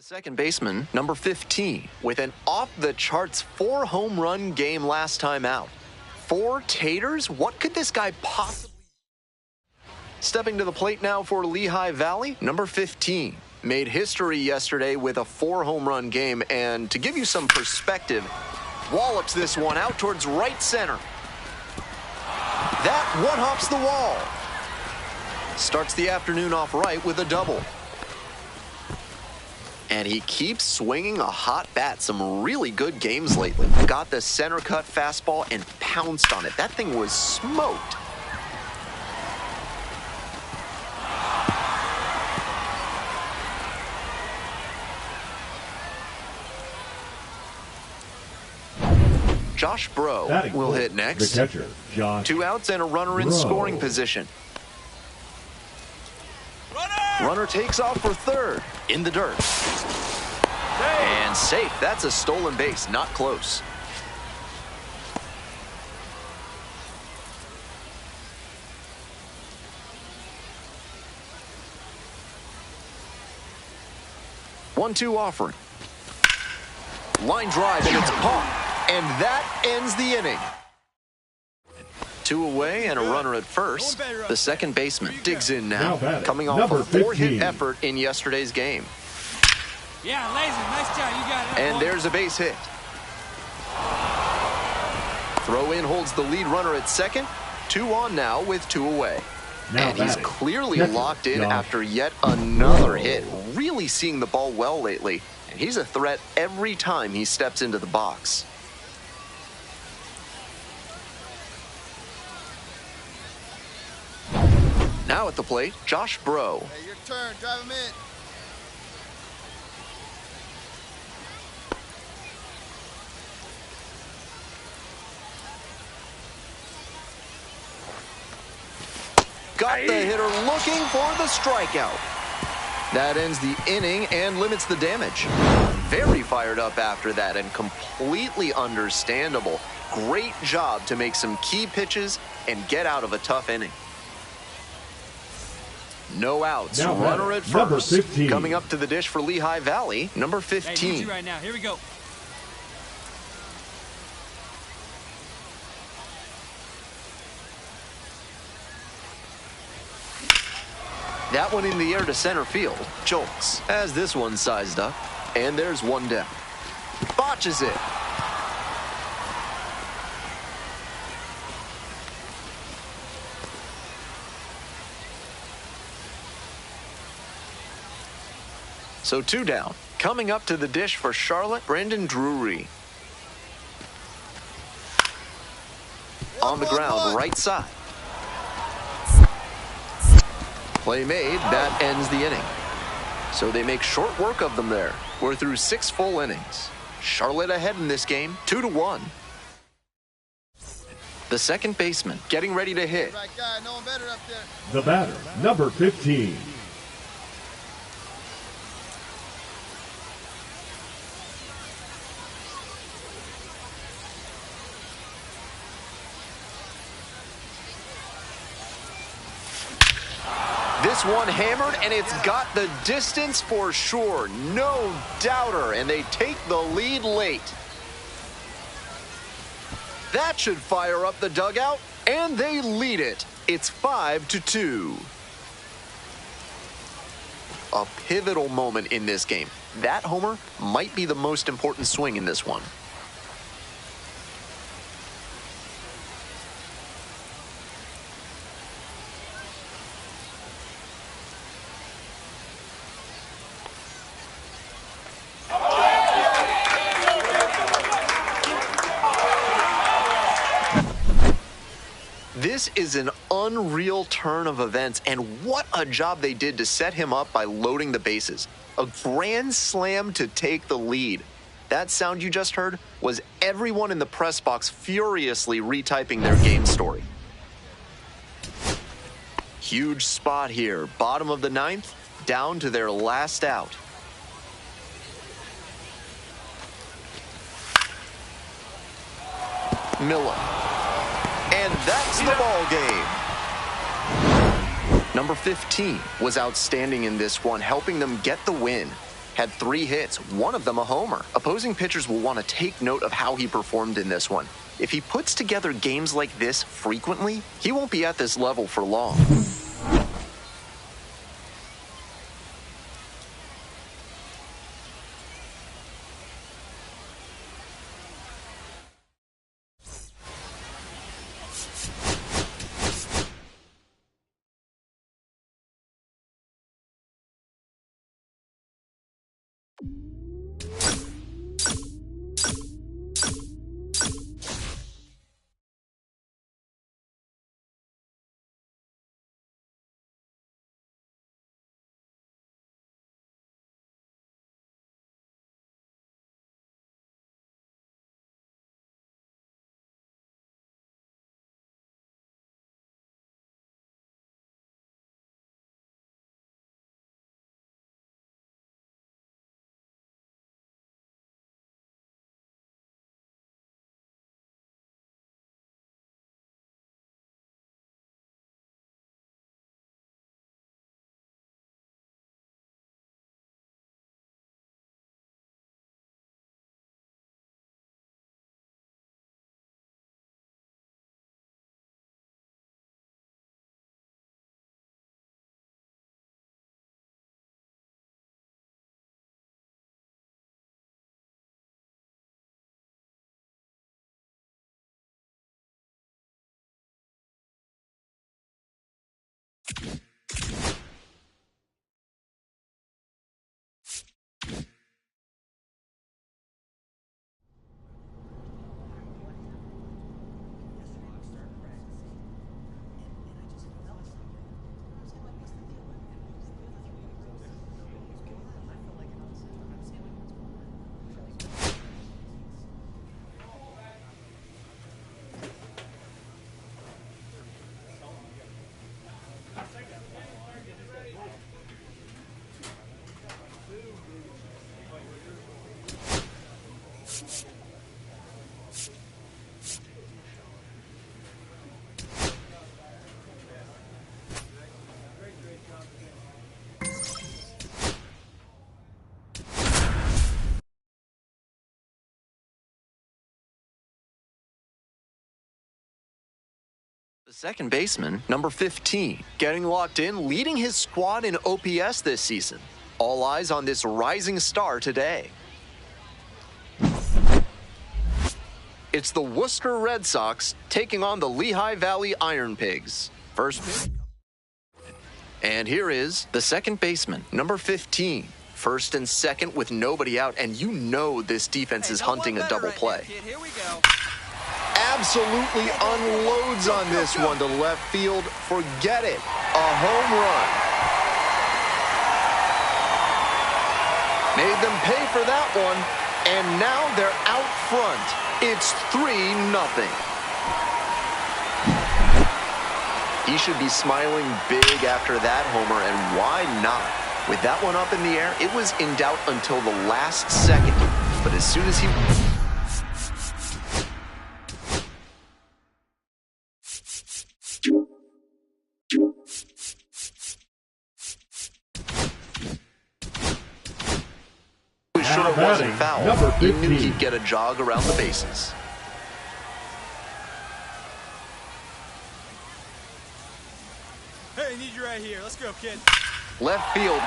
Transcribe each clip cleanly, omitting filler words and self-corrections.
The second baseman, number 15, with an off-the-charts 4-home run game last time out. 4 taters? What could this guy possibly... Stepping to the plate now for Lehigh Valley, number 15. Made history yesterday with a 4-home run game, and to give you some perspective, wallops this one out towards right center. That one-hops the wall. Starts the afternoon off right with a double. And he keeps swinging a hot bat. Some really good games lately. Got the center cut fastball and pounced on it. That thing was smoked. Josh Bro will hit next. The catcher, Josh 2 outs and a runner in scoring position. Runner takes off for third. In the dirt. And safe. That's a stolen base. Not close. One-two offering. Line drive, and it's popped. And that ends the inning. 2 away and a runner at first. The second baseman digs in now, coming off a 4-hit effort in yesterday's game. Yeah, lazy. Nice job. You got it. And there's a base hit. Throw in holds the lead runner at second. 2 on now with 2 away. And he's clearly locked in after yet another hit. Really seeing the ball well lately. And he's a threat every time he steps into the box. Now at the plate, Josh Bro. Hey, your turn. Drive him in. Got the hitter looking for the strikeout. That ends the inning and limits the damage. Very fired up after that and completely understandable. Great job to make some key pitches and get out of a tough inning. No outs. Now runner at number first. 15. Coming up to the dish for Lehigh Valley, number 15. Hey, easy right now. Here we go. That one in the air to center field. Jolts has this one sized up. And there's one down. Botches it. So 2 down. Coming up to the dish for Charlotte, Brandon Drury. On the ground, right side. Play made, that ends the inning. So they make short work of them there. We're through 6 full innings. Charlotte ahead in this game, 2-1. The second baseman getting ready to hit. Right guy, no one better up there. The batter, number 15. This one hammered, and it's got the distance for sure. No doubter, and they take the lead late. That should fire up the dugout, and they lead it. It's 5-2. A pivotal moment in this game. That homer might be the most important swing in this one. This is an unreal turn of events, and what a job they did to set him up by loading the bases. A grand slam to take the lead. That sound you just heard was everyone in the press box furiously retyping their game story. Huge spot here. Bottom of the 9th, down to their last out. Miller. And that's the ball game. Number 15 was outstanding in this one, helping them get the win. had 3 hits, one of them a homer. Opposing pitchers will want to take note of how he performed in this one. If he puts together games like this frequently, he won't be at this level for long. The second baseman, number 15, getting locked in, leading his squad in OPS this season. All eyes on this rising star today. It's the Worcester Red Sox taking on the Lehigh Valley Iron Pigs. First pitch. And here is the second baseman, number 15. First and second with nobody out, and you know this defense is hunting a double play. Here we go. Absolutely unloads on this one to left field. Forget it. A home run. Made them pay for that one, and now they're out front. It's 3-0. He should be smiling big after that homer, and why not? With that one up in the air, it was in doubt until the last second. But as soon as he... sure it wasn't foul. He knew he'd get a jog around the bases. Hey, I need you right here. Let's go, kid. Left field.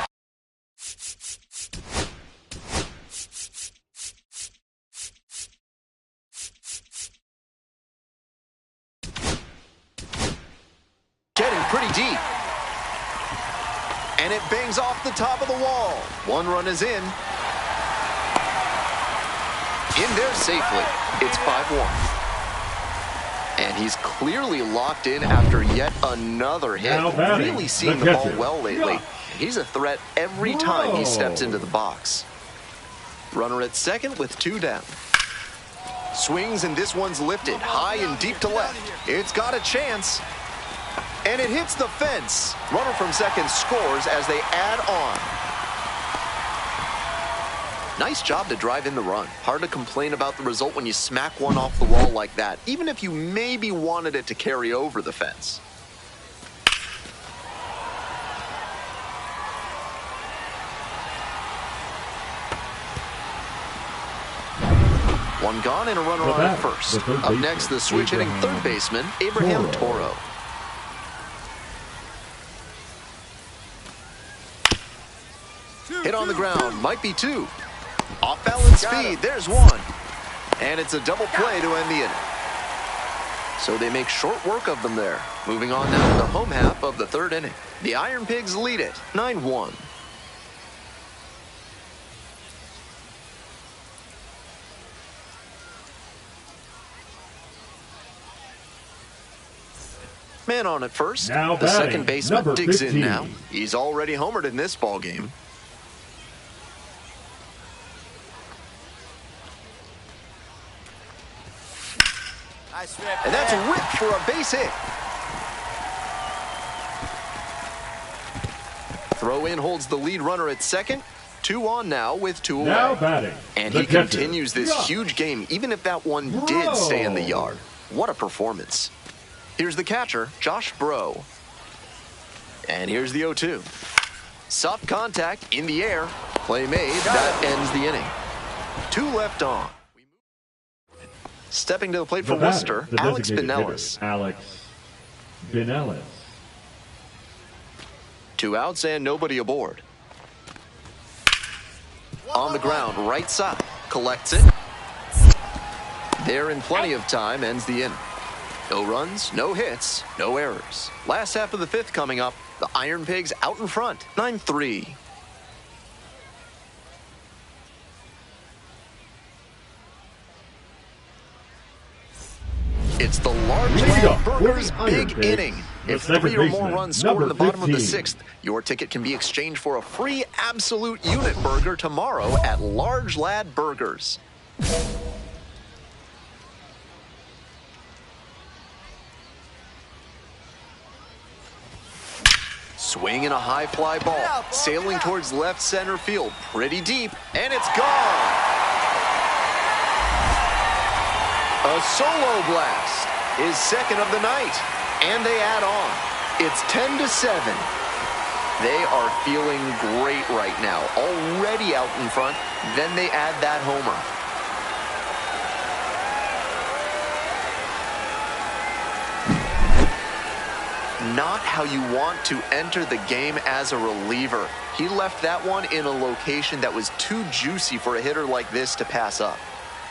Getting pretty deep. And it bangs off the top of the wall. One run is in. In there safely. It's 5-1. And he's clearly locked in after yet another hit. Really seeing the ball well lately. He's a threat every time he steps into the box. Runner at second with 2 down. Swings, and this one's lifted high and deep to left. It's got a chance. And it hits the fence. Runner from second scores as they add on. Nice job to drive in the run. Hard to complain about the result when you smack one off the wall like that, even if you maybe wanted it to carry over the fence. One gone and a runner on at first. Up next, the switch-hitting third baseman, Abraham Toro. Hit on the ground, might be two. Off-balance speed, there's one. And it's a double play to end the inning. So they make short work of them there. Moving on now to the home half of the third inning. The Iron Pigs lead it, 9-1. Man on at first. Now the second baseman digs 15. in now. He's already homered in this ball game. And that's ripped for a base hit. Throw in holds the lead runner at second. 2 on now with 2 away. Now batting. And he continues this huge game, even if that one did stay in the yard. What a performance. Here's the catcher, Josh Bro. And here's the 0-2. Soft contact in the air. Play made. That ends the inning. 2 left on. Stepping to the plate for Worcester, Alex Binellis. Alex Binellis. 2 outs and nobody aboard. On the ground, right side. Collects it. There in plenty of time, ends the inning. No runs, no hits, no errors. Last half of the fifth coming up. The Iron Pigs out in front, 9-3. It's the Large Lad Burgers big inning. If 3 or more runs scored in the bottom of the 6th, your ticket can be exchanged for a free absolute unit burger tomorrow at Large Lad Burgers. Swing and a high fly ball, sailing towards left center field, pretty deep, and it's gone. A solo blast, his second of the night, and they add on. It's 10-7. They are feeling great right now, already out in front. Then they add that homer. Not how you want to enter the game as a reliever. He left that one in a location that was too juicy for a hitter like this to pass up.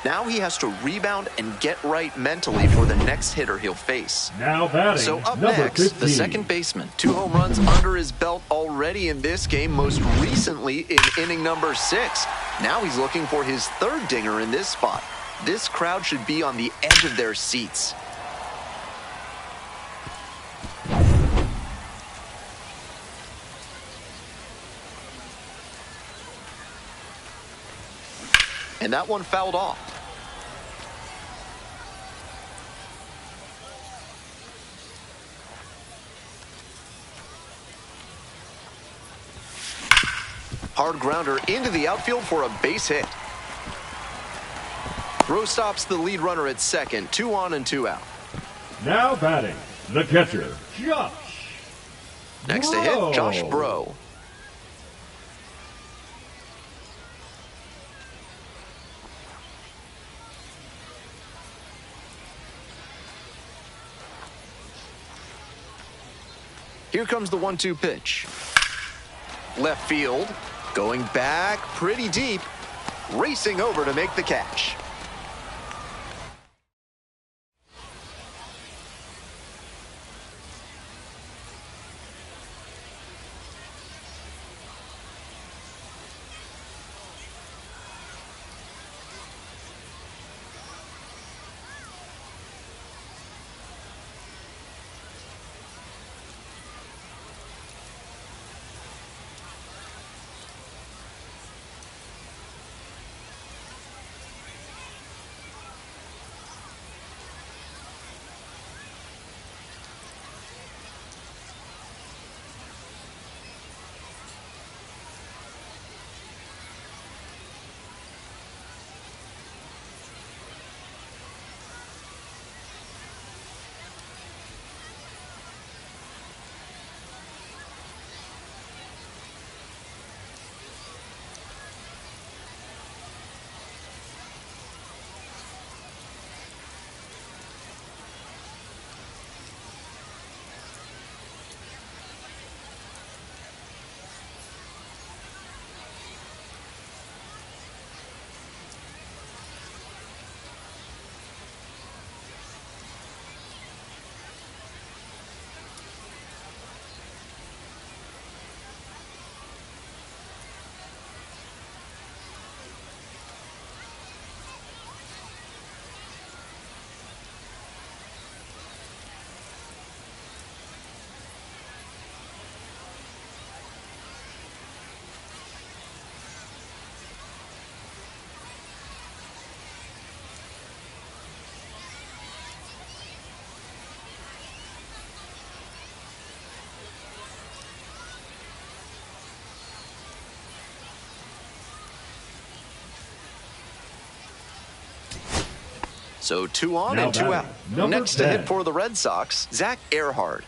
Now he has to rebound and get right mentally for the next hitter he'll face. Now batting, so up number next, 15. the second baseman. 2 home runs under his belt already in this game, most recently in inning number 6. Now he's looking for his third dinger in this spot. This crowd should be on the edge of their seats. And that one fouled off. Hard grounder into the outfield for a base hit. Throw stops the lead runner at second. 2 on and 2 out. Now batting, the catcher, Josh. Next to hit, Josh Bro. Here comes the 1-2 pitch. Left field, going back pretty deep, racing over to make the catch. So 2 on Now and 2 out. batting, number Next to 10. hit for the Red Sox, Zach Earhart.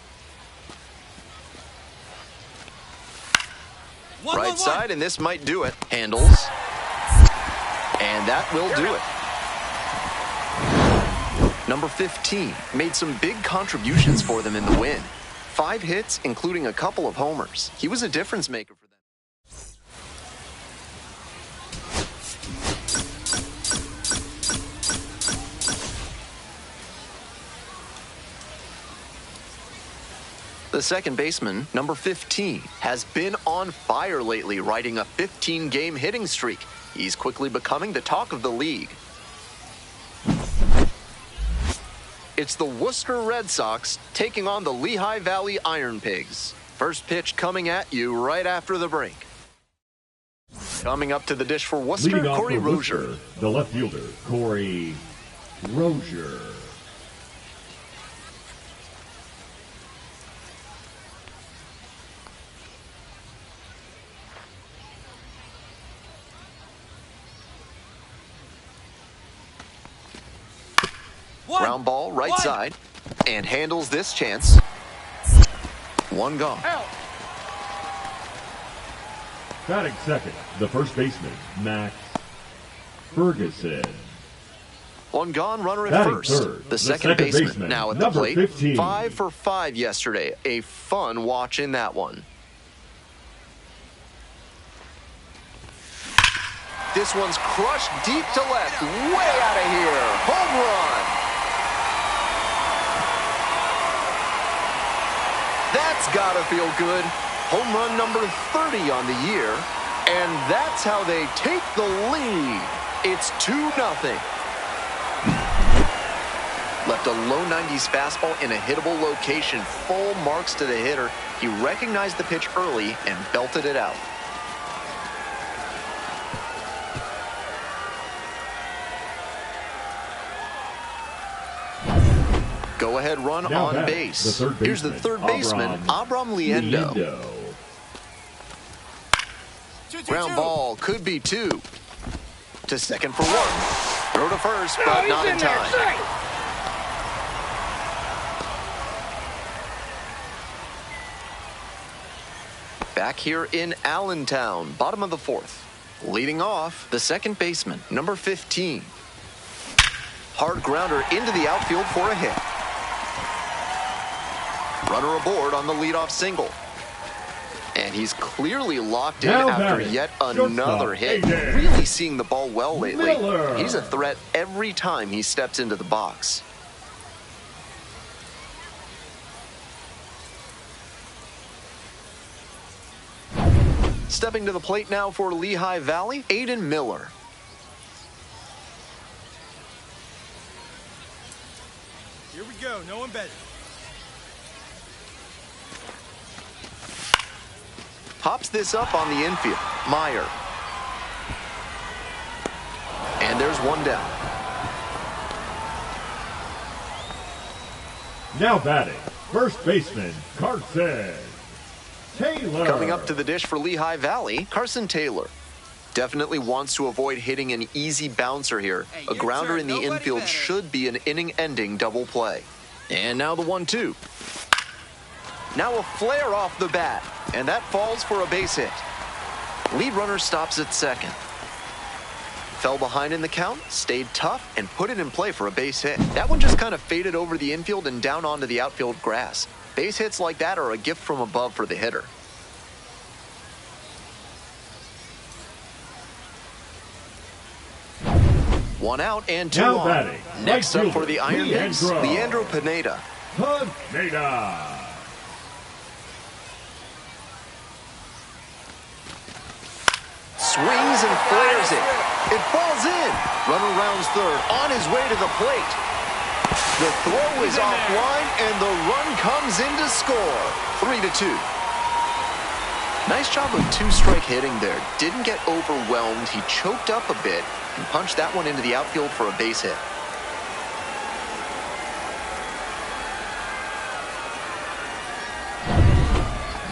Right side, and this might do it. Handles. And that will do it. Number 15 made some big contributions for them in the win. 5 hits, including a couple of homers. He was a difference maker for them. The second baseman, number 15, has been on fire lately, riding a 15-game hitting streak. He's quickly becoming the talk of the league. It's the Worcester Red Sox taking on the Lehigh Valley Iron Pigs. First pitch coming at you right after the break. Coming up to the dish for Worcester, Leading off Corey for Rozier. Worcester, the left fielder, Corey Rozier. Ground ball, right side, and handles this chance. 1 gone. Batting second, the first baseman, Max Ferguson. 1 gone, runner at Batting first. third, The second baseman now at the number plate. 15. 5 for 5 yesterday. A fun watch in that one. This one's crushed deep to left, way out of here. Home run. That's gotta feel good. Home run number 30 on the year. And that's how they take the lead. It's 2-0. Left a low 90s fastball in a hittable location. Full marks to the hitter. He recognized the pitch early and belted it out. Go-ahead run Now on batting, base. the third Here's the third baseman, Abram Liendo. Ground ball could be 2. To second for 1. Throw to first, but not in time. Back here in Allentown, bottom of the 4th. Leading off, the second baseman, number 15. Hard grounder into the outfield for a hit. Runner aboard on the leadoff single. And he's clearly locked in Now after batting, yet another hit. AJ Really seeing the ball well lately. Miller. He's a threat every time he steps into the box. Stepping to the plate now for Lehigh Valley, Aiden Miller. Here we go. No one better. Pops this up on the infield. Meyer. And there's 1 down. Now batting, first baseman, Carson Taylor. Coming up to the dish for Lehigh Valley, Carson Taylor. Definitely wants to avoid hitting an easy bouncer here. A grounder in the infield should be an inning-ending double play. And now the 1-2. Now a flare off the bat, and that falls for a base hit. Lead runner stops at second. Fell behind in the count, stayed tough, and put it in play for a base hit. That one just kind of faded over the infield and down onto the outfield grass. Base hits like that are a gift from above for the hitter. One out and 2 Now on. batting, Next right up for the fielder, Iron Pigs, Leandro Pineda. Pineda. Swings and flares it. It falls in. Runner rounds third, on his way to the plate. The throw is offline, and the run comes in to score. 3-2. Nice job of 2-strike hitting there. Didn't get overwhelmed. He choked up a bit and punched that one into the outfield for a base hit.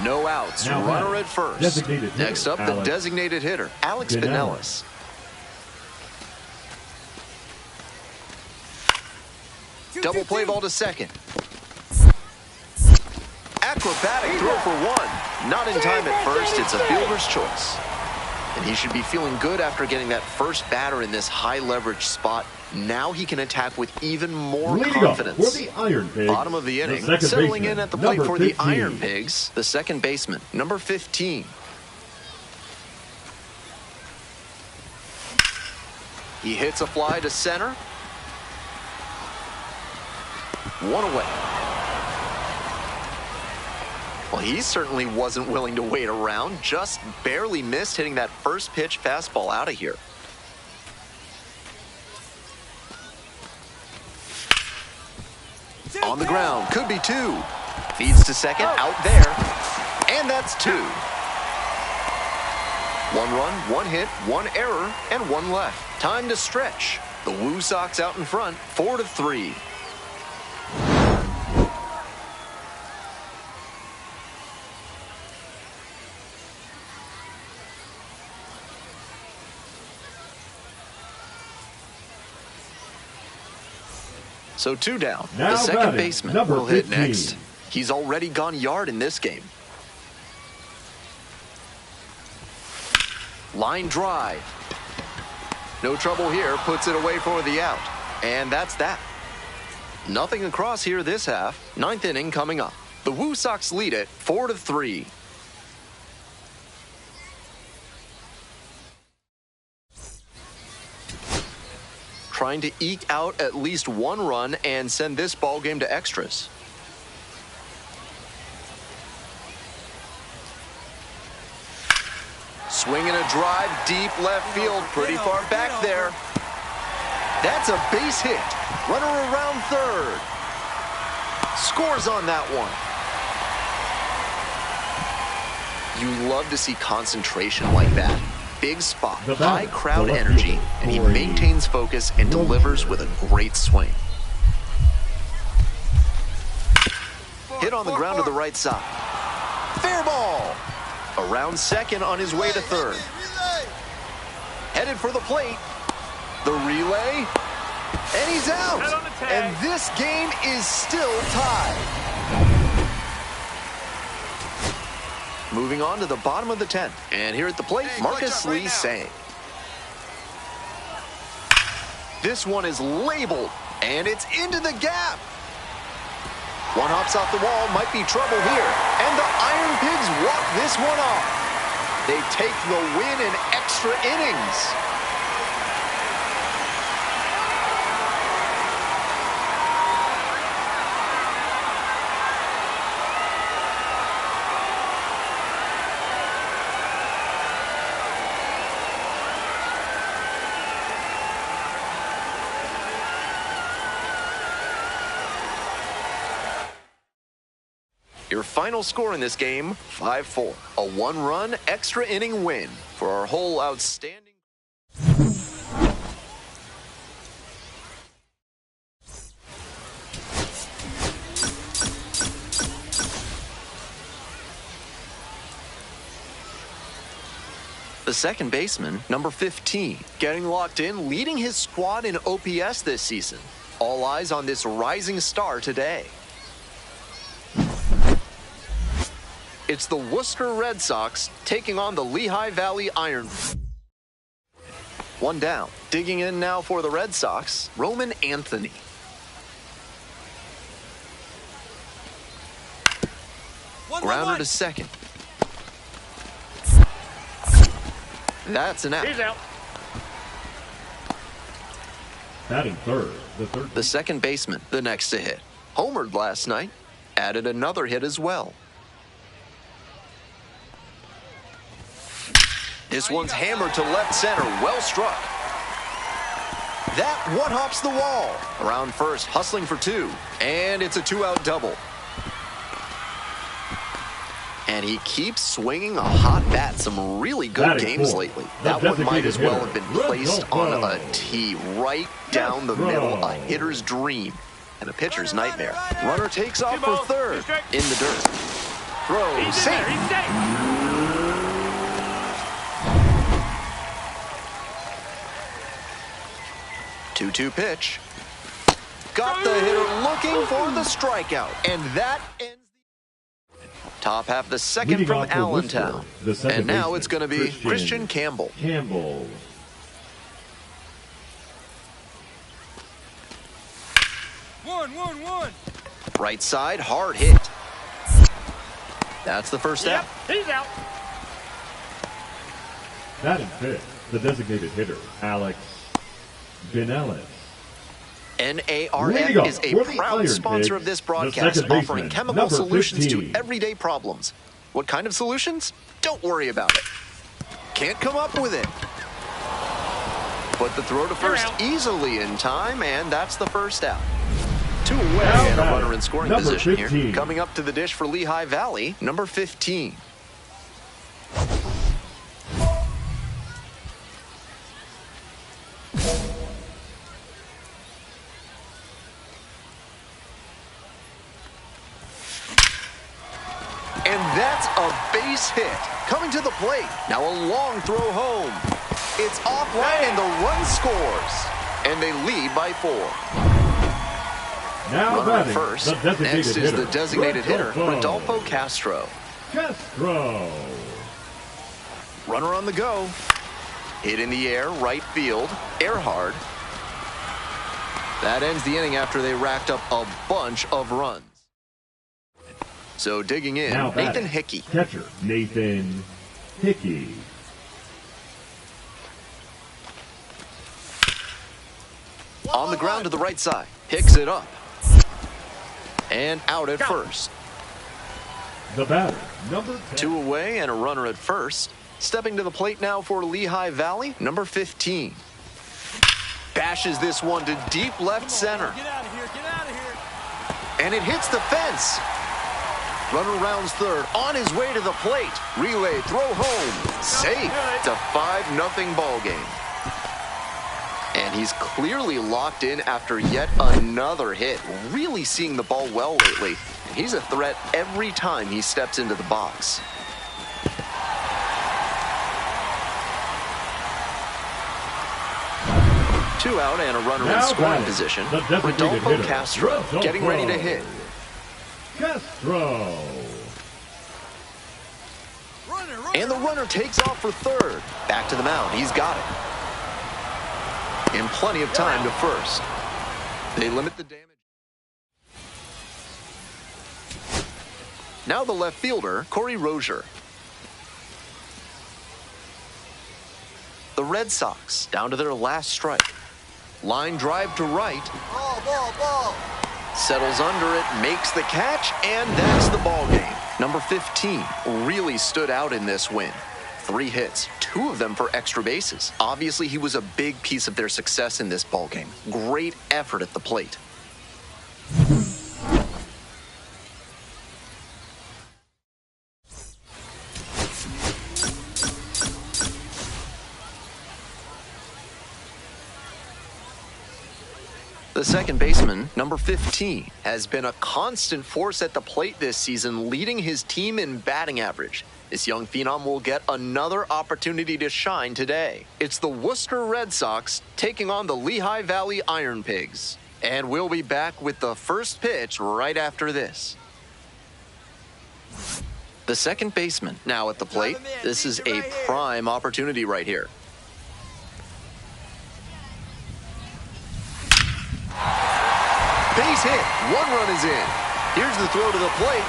No outs. Now Runner batting, at first. designated hitter, Next up, the Alex designated hitter, Alex Pinellas. Double play ball to second. Acrobatic throw for one. Not in time at first. It's a fielder's choice. And he should be feeling good after getting that first batter in this high-leverage spot. Now he can attack with even more confidence. For the Iron Pigs, bottom of the inning, settling in at the plate for the Iron Pigs, the second baseman, number 15. He hits a fly to center. One away. Well, he certainly wasn't willing to wait around. Just barely missed hitting that first pitch fastball out of here. On the ground, could be two. Feeds to second, out there. And that's two. One run, one hit, one error, and one left. Time to stretch. The Woo Sox out in front, 4-3. So two down. Now the second batting, baseman number will hit 15. next. He's already gone yard in this game. Line drive. No trouble here. Puts it away for the out. And that's that. Nothing across here this half. Ninth inning coming up. The Woo Sox lead it 4-3. Trying to eke out at least one run and send this ball game to extras. Swinging a drive deep left field, pretty far back there. That's a base hit. Runner around third. Scores on that one. You love to see concentration like that. Big spot, high crowd energy, and he maintains focus and delivers with a great swing. Hit on the ground to the right side. Fair ball. Around second on his way to third. Headed for the plate. The relay. And he's out. And this game is still tied. Moving on to the bottom of the 10th. And here at the plate, Marcus Lee saying. This one is labeled, and it's into the gap. One hops off the wall, might be trouble here. And the Iron Pigs walk this one off. They take the win in extra innings. Your final score in this game, 5-4. A one-run extra inning win for our whole outstanding. The second baseman, number 15, getting locked in, leading his squad in OPS this season. All eyes on this rising star today. It's the Worcester Red Sox taking on the Lehigh Valley Iron. One down. Digging in now for the Red Sox, Roman Anthony. Grounder to second. That's an out. He's out. Batting third, The second baseman, the next to hit. Homered last night. Added another hit as well. This one's hammered to left center. Well struck. That one hops the wall. Around first, hustling for two. And it's a two-out double. And he keeps swinging a hot bat. Some really good games lately. That one might as well have been placed on a tee right down the middle. A hitter's dream and a pitcher's nightmare. Runner takes off for third in the dirt. Throw safe. 2-2 pitch. got the hitter looking for the strikeout. And that ends the top half of the second Leading from off for Allentown. Worcester, the second And now baseman, it's going to be Christian Campbell. Campbell. One. Right side, hard hit. That's the first out. He's out. Batting fifth, the designated hitter, Alex Binellis. NARF is a proud sponsor of this broadcast, offering chemical solutions to everyday problems. What kind of solutions? Don't worry about it. Can't come up with it. Put the throw to first easily in time, and that's the first out. 2 away and a runner in scoring position here. Coming up to the dish for Lehigh Valley, number 15. And that's a base hit. Coming to the plate. Now a long throw home. It's offline and the run scores. And they lead by 4. Now Runner at batting, first. the designated Next is hitter, the designated hitter, Rodolfo Rodolfo Castro. Castro. Runner on the go. Hit in the air, right field. Air hard. That ends the inning after they racked up a bunch of runs. So digging in, Now Nathan batting, Hickey. Catcher, Nathan Hickey. On the ground to the right side. Picks it up. And out at first. The batter, number 10. 2 away and a runner at first. Stepping to the plate now for Lehigh Valley, number 15. Bashes this one to deep left center. Get out of here. And it hits the fence. Runner rounds third, on his way to the plate. Relay, throw home. Safe. It's a 5-0 ball game. And he's clearly locked in after yet another hit. Really seeing the ball well lately. He's a threat every time he steps into the box. Two out and a runner in scoring position. Rodolfo Castro getting ready to hit. Castro. And the runner takes off for third. Back to the mound. He's got it. And plenty of time to first. They limit the damage. Now the left fielder, Corey Rozier. The Red Sox down to their last strike. Line drive to right. Ball. Settles under it, makes the catch, and that's the ball game. Number 15 really stood out in this win. 3 hits, 2 of them for extra bases. Obviously, he was a big piece of their success in this ball game. Great effort at the plate. The second baseman, number 15, has been a constant force at the plate this season, leading his team in batting average. This young phenom will get another opportunity to shine today. It's the Worcester Red Sox taking on the Lehigh Valley Iron Pigs. And we'll be back with the first pitch right after this. The second baseman now at the plate. This is a prime opportunity right here. Base hit. 1 run is in. Here's the throw to the plate.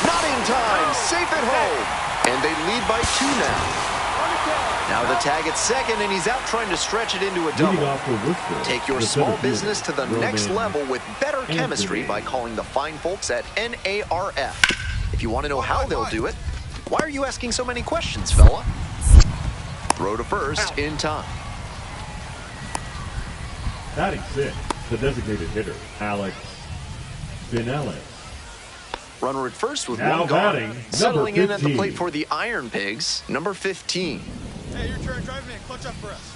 Not in time. Safe at home. And they lead by 2 now. Now the tag at second, and he's out trying to stretch it into a double. Take your small business to the next level with better chemistry by calling the fine folks at NARF. If you want to know how they'll do it, why are you asking so many questions, fella? Throw to first in time. Batting 6, the designated hitter, Alex Binellis. Runner at first with Now 1 gone. batting, Settling number in at the 15. plate for the Iron Pigs, number 15. Hey, your turn. Drive him in. Clutch up for us.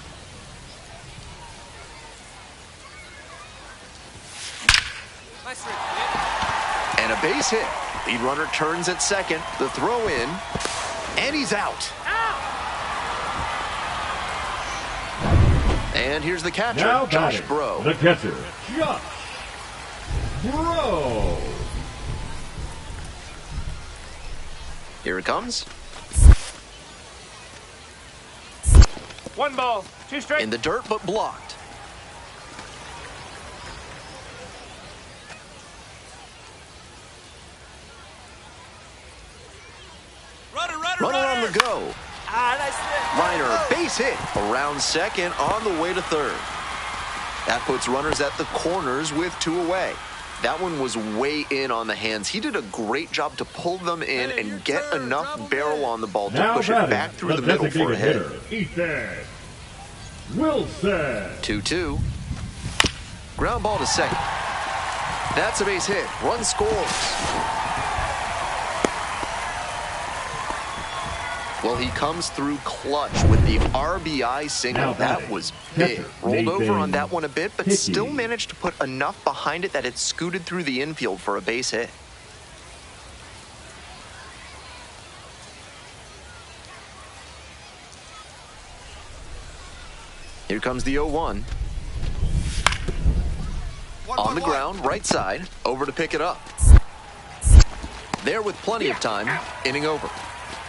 Nice hit. And a base hit. Lead runner turns at second. The throw in. And he's out. And here's the catcher, Now Josh batting, Bro. the catcher, Josh Bro. Here it comes. 1 ball, 2 strikes. In the dirt, but blocked. Runner on the go. Nice hit. Reiner, base hit. Around second, on the way to third. That puts runners at the corners with 2 away. That one was way in on the hands. He did a great job to pull them in and get enough barrel on the ball to push it back through the middle for a hit. Ethan Wilson. 2-2. Ground ball to second. That's a base hit. Run scores. Well, he comes through clutch with the RBI single. That was big. Rolled over on that one a bit, but still managed to put enough behind it that it scooted through the infield for a base hit. Here comes the 0-1. On the ground, right side, over to pick it up. There with plenty of time, inning over.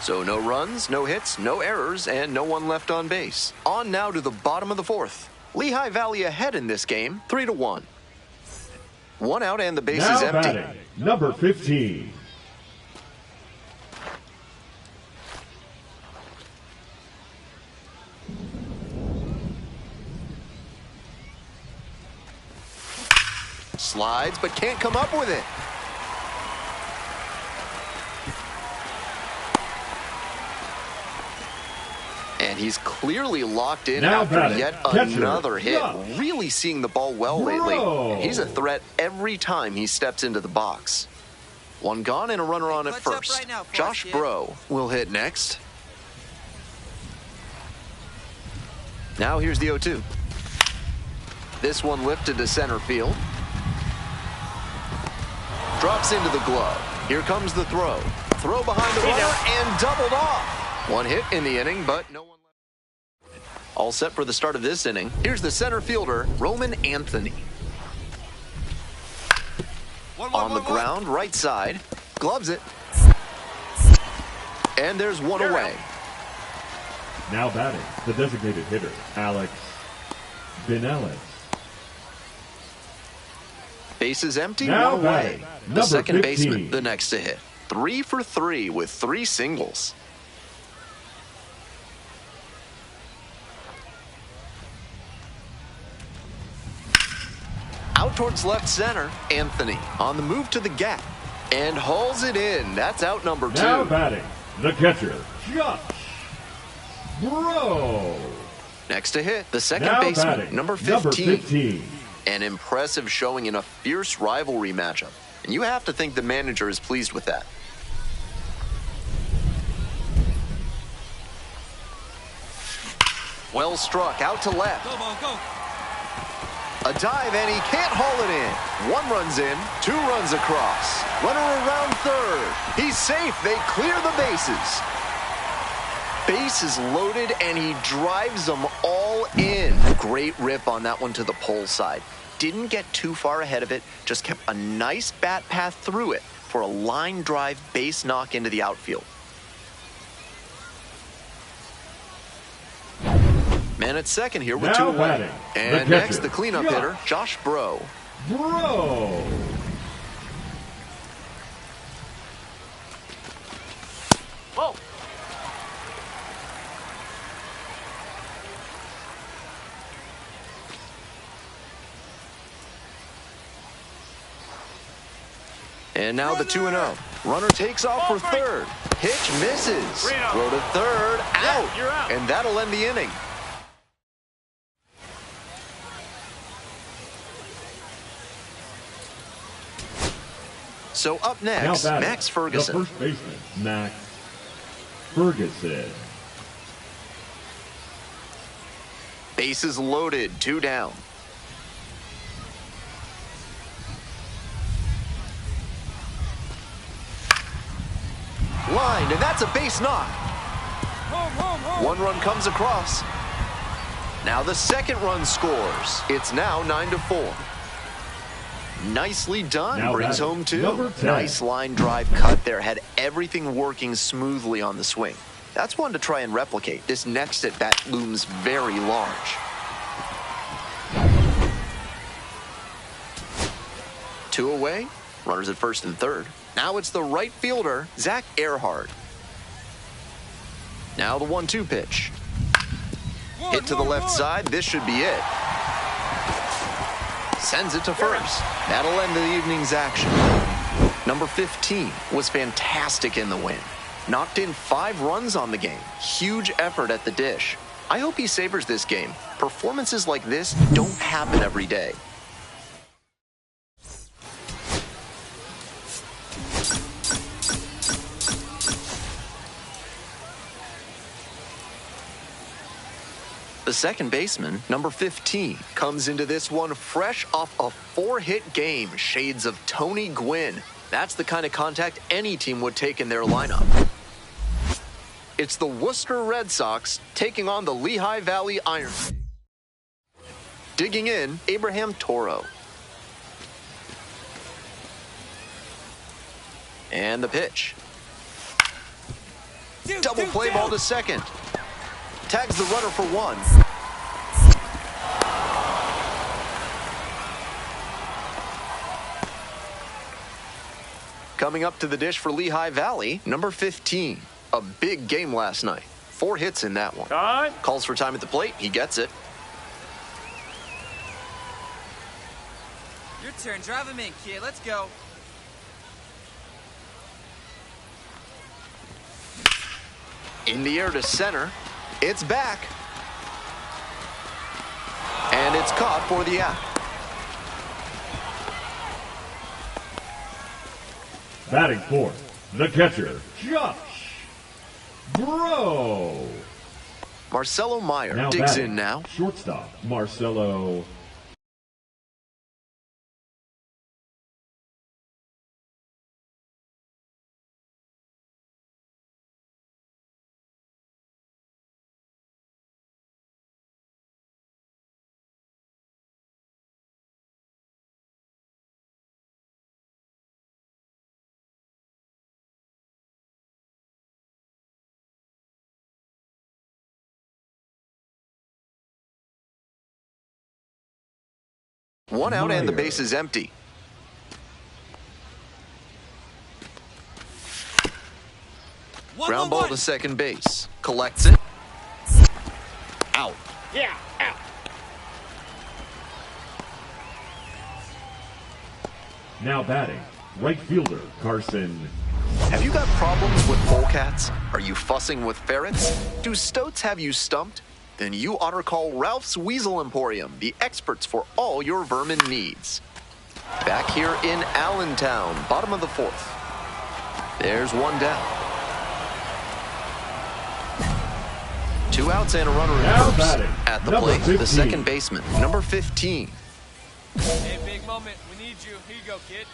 So no runs, no hits, no errors, and no one left on base. On now to the bottom of the 4th. Lehigh Valley ahead in this game, 3-1. 1 out and the base is empty. Batting, number 15. Slides, but can't come up with it. And he's clearly locked in after yet another hit. Really seeing the ball well lately. He's a threat every time he steps into the box. 1 gone and a runner on at first. Josh Bro will hit next. Now here's the 0-2. This one lifted to center field. Drops into the glove. Here comes the throw. Throw behind the runner and doubled off. 1 hit in the inning, but no one left. All set for the start of this inning. Here's the center fielder, Roman Anthony. On the ground, right side. Gloves it. And there's 1 away. Now batting, the designated hitter, Alex Binellis. Bases empty, Now 1 away. batting, The second 15. baseman, the next to hit. 3 for 3 with 3 singles. Out towards left center, Anthony on the move to the gap and hauls it in. That's out number 2. Now batting, the catcher, Josh Bro. Next to hit, the second Now baseman, batting, number 15. 15. An impressive showing in a fierce rivalry matchup. And you have to think the manager is pleased with that. Well struck, out to left. Go, ball, go. A dive, and he can't haul it in. 1 runs in, 2 runs across. Runner around third. He's safe. They clear the bases. Base is loaded, and he drives them all in. Great rip on that one to the pole side. Didn't get too far ahead of it, just kept a nice bat path through it for a line drive base knock into the outfield. Man at second here with 2 away. Batting, And the next, catcher, the cleanup hitter, Josh Bro. Bro. Whoa. And now the 2-0. Runner takes off for third. Pitch misses. Throw to third. Out. You're out. And that'll end the inning. So up next, Now batting, Max Ferguson. The first baseman, Max Ferguson. Bases loaded, 2 down. Lined, and that's a base knock. Home, home, home. 1 run comes across. Now the second run scores. It's now 9-4. Nicely done. Now Brings batting, home two. number 10. Nice line drive cut there. Had everything working smoothly on the swing. That's one to try and replicate. This next at bat looms very large. 2 away. Runners at first and third. Now it's the right fielder, Zach Earhart. Now the 1-2 pitch. Hit to the left side. This should be it. Sends it to first. That'll end the evening's action. Number 15 was fantastic in the win. Knocked in 5 runs on the game. Huge effort at the dish. I hope he savors this game. Performances like this don't happen every day. The second baseman, number 15, comes into this one fresh off a 4-hit game. Shades of Tony Gwynn. That's the kind of contact any team would take in their lineup. It's the Worcester Red Sox taking on the Lehigh Valley Iron. Digging in, Abraham Toro. And the pitch. Double play ball to second. Tags the runner for 1. Coming up to the dish for Lehigh Valley, number 15. A big game last night. 4 hits in that one. Calls for time at the plate. He gets it. Your turn. Drive him in, kid. Let's go. In the air to center. It's back. And it's caught for the out. Batting fourth, the catcher, Josh Bro. Marcelo Meyer Now digs batting, in now. shortstop, Marcelo. One out and the Meyer. base is empty. Ground ball to second base. Collects it. Out. Yeah, out. Now batting, right fielder, Carson. Have you got problems with polecats? Are you fussing with ferrets? Do stoats have you stumped? Then you ought to call Ralph's Weasel Emporium, the experts for all your vermin needs. Back here in Allentown, bottom of the 4th. There's one down. 2 outs and a runner in Now first. batting, At the number plate, 15. the second baseman, number 15. Hey, big moment. We need you. Here you go, kid.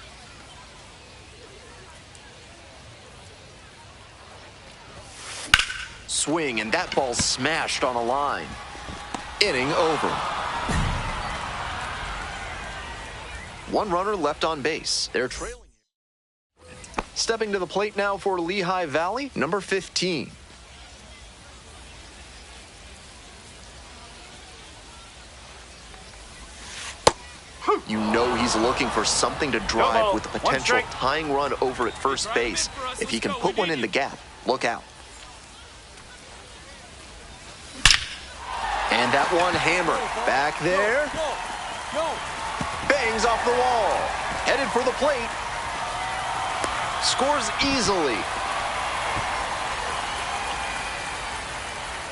Swing, and that ball smashed on a line. Inning over. 1 runner left on base. They're trailing. Stepping to the plate now for Lehigh Valley, number 15. You know he's looking for something to drive with the potential tying run over at first base. If he can put one in the gap, look out. And that one hammer back there. Bangs off the wall. Headed for the plate. Scores easily.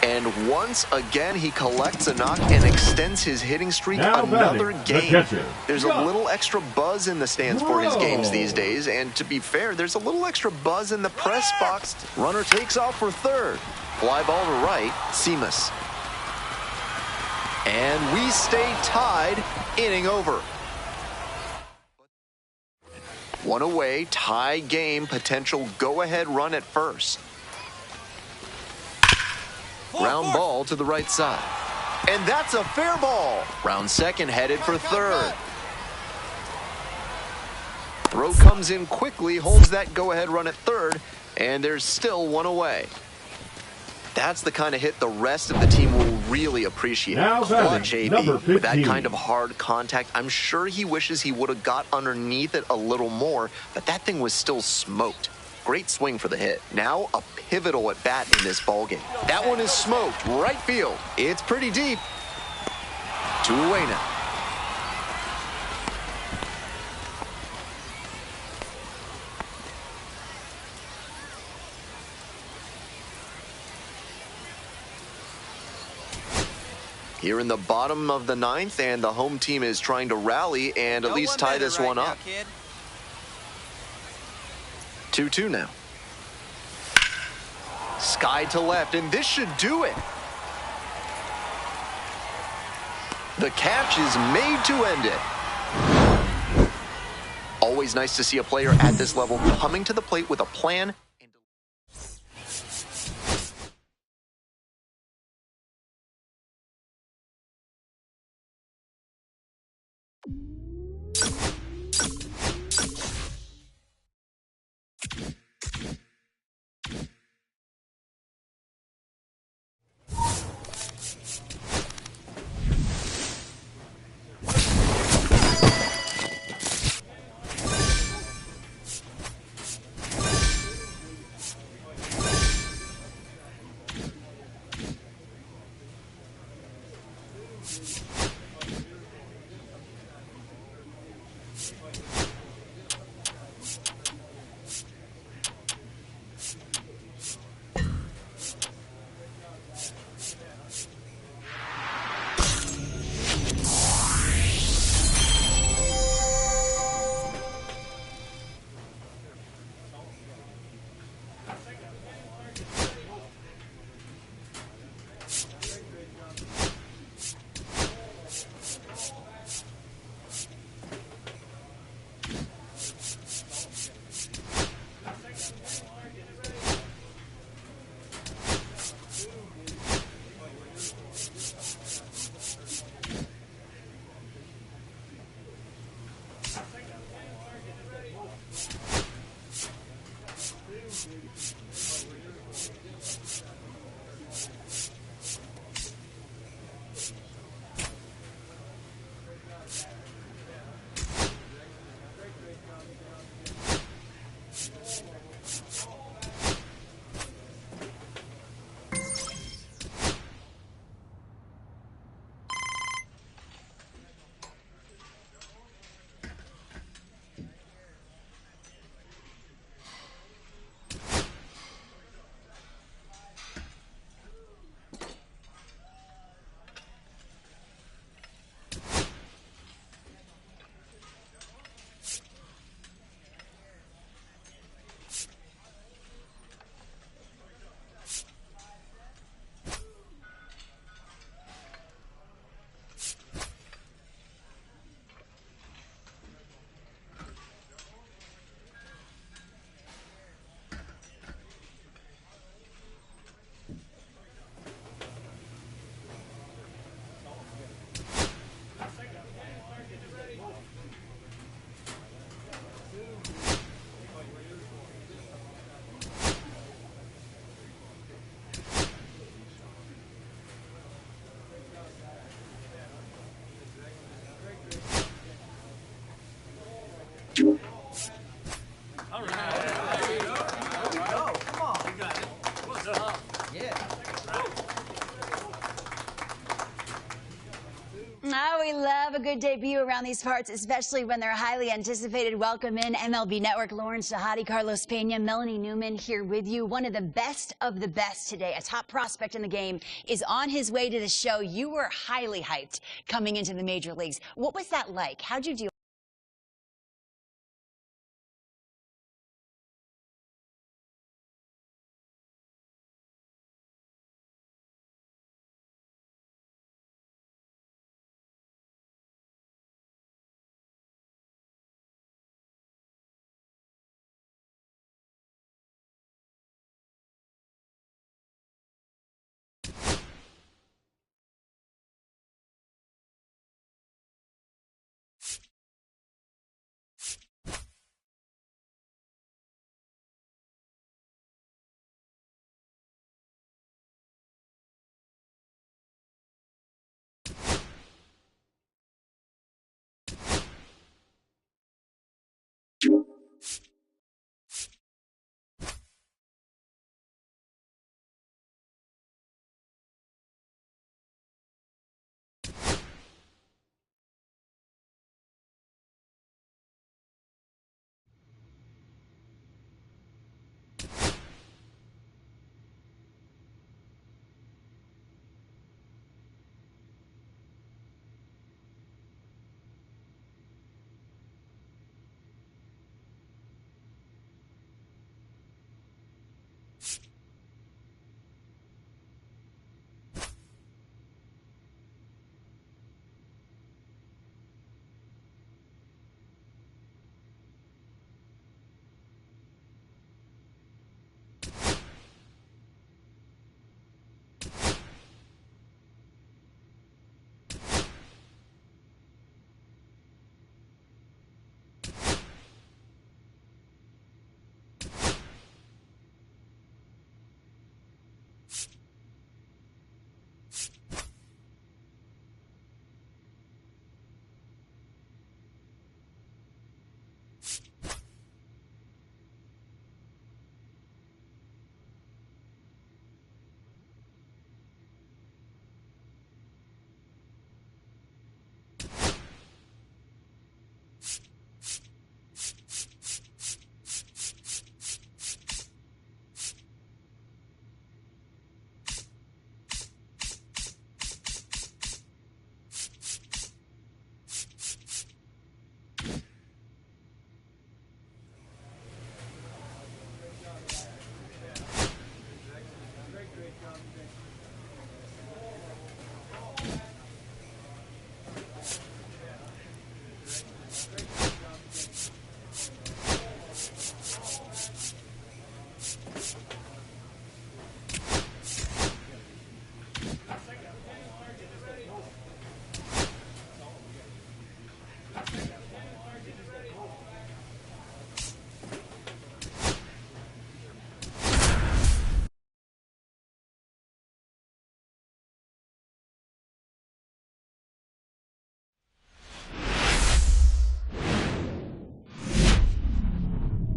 And once again, he collects a knock and extends his hitting streak Now another batting, the game. catcher, There's a Josh little extra buzz in the stands for his games Bro. these days. And to be fair, there's a little extra buzz in the press box. Runner takes off for third. Fly ball to right. Seamus. And we stay tied. Inning over. 1 away, tie game, potential go-ahead run at first. Ground ball to the right side. And that's a fair ball. Round second headed for third. Throw comes in quickly, holds that go-ahead run at third, and there's still one away. That's the kind of hit the rest of the team will really appreciate. Now Clutch batting, AB. number With that 15. kind of hard contact, I'm sure he wishes he would have got underneath it a little more, but that thing was still smoked. Great swing for the hit. Now a pivotal at bat in this ballgame. That one is smoked, right field. It's pretty deep. 2 away now. Here in the bottom of the ninth, and the home team is trying to rally and at least tie this one up. 2-2 now. Sky to left, and this should do it. The catch is made to end it. Always nice to see a player at this level coming to the plate with a plan. Oh, we love a good debut around these parts, especially when they're highly anticipated. Welcome in MLB Network, Lauren Shahadi, Carlos Pena, Melanie Newman here with you. One of the best today, a top prospect in the game, is on his way to the show. You were highly hyped coming into the major leagues. What was that like? How'd you deal?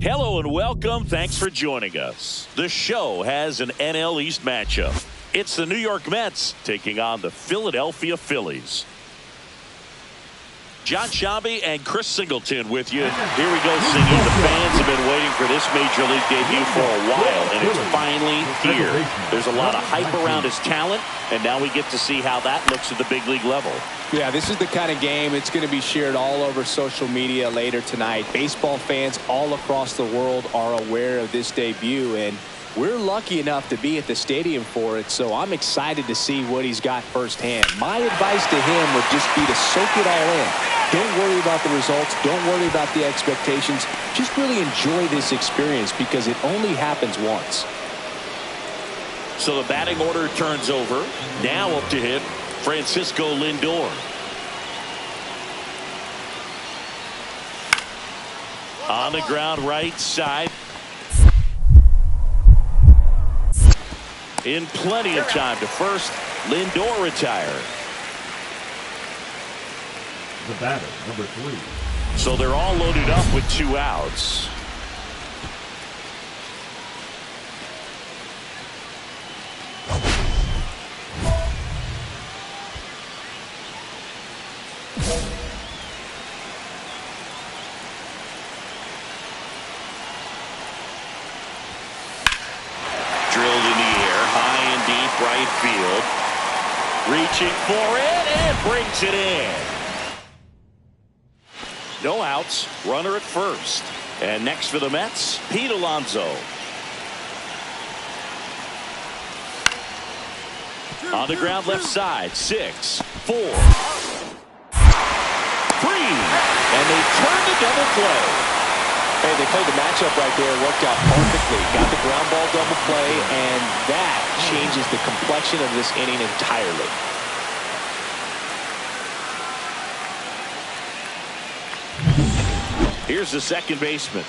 Hello and welcome. Thanks for joining us. The show has an NL East matchup. It's the New York Mets taking on the Philadelphia Phillies. John Shabby and Chris Singleton with you. Here we go singing. The fans have been waiting for this Major League debut for a while, and it's finally here. There's a lot of hype around his talent, and now we get to see how that looks at the big league level. Yeah, this is the kind of game it's going to be shared all over social media later tonight. Baseball fans all across the world are aware of this debut, and we're lucky enough to be at the stadium for it, so I'm excited to see what he's got firsthand. My advice to him would just be to soak it all in. Don't worry about the results. Don't worry about the expectations. Just really enjoy this experience because it only happens once. So the batting order turns over. Now up to hit Francisco Lindor. On the ground right side. In plenty of time to first. Lindor retired. The batter, number 3. So they're all loaded up with 2 outs. Drilled in the air, high and deep right field. Reaching for it and brings it in. No outs, runner at first. And next for the Mets, Pete Alonso. On the ground left side, 6, 4, 3. And they turn the double play. Hey, they played the matchup right there. Worked out perfectly. Got the ground ball double play, and that changes the complexion of this inning entirely. Here's the second baseman.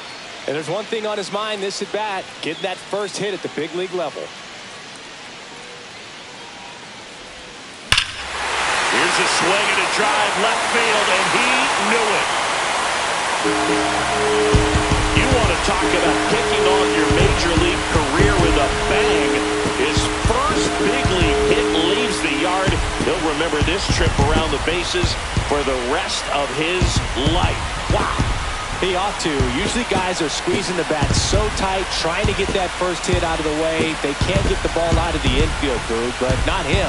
And there's one thing on his mind this at bat, getting that first hit at the big league level. Here's a swing and a drive left field, and he knew it. You want to talk about kicking off your Major League career with a bang. His first big league hit leaves the yard. He'll remember this trip around the bases for the rest of his life. Wow. He ought to. Usually guys are squeezing the bat so tight, trying to get that first hit out of the way. They can't get the ball out of the infield, Boog, but not him.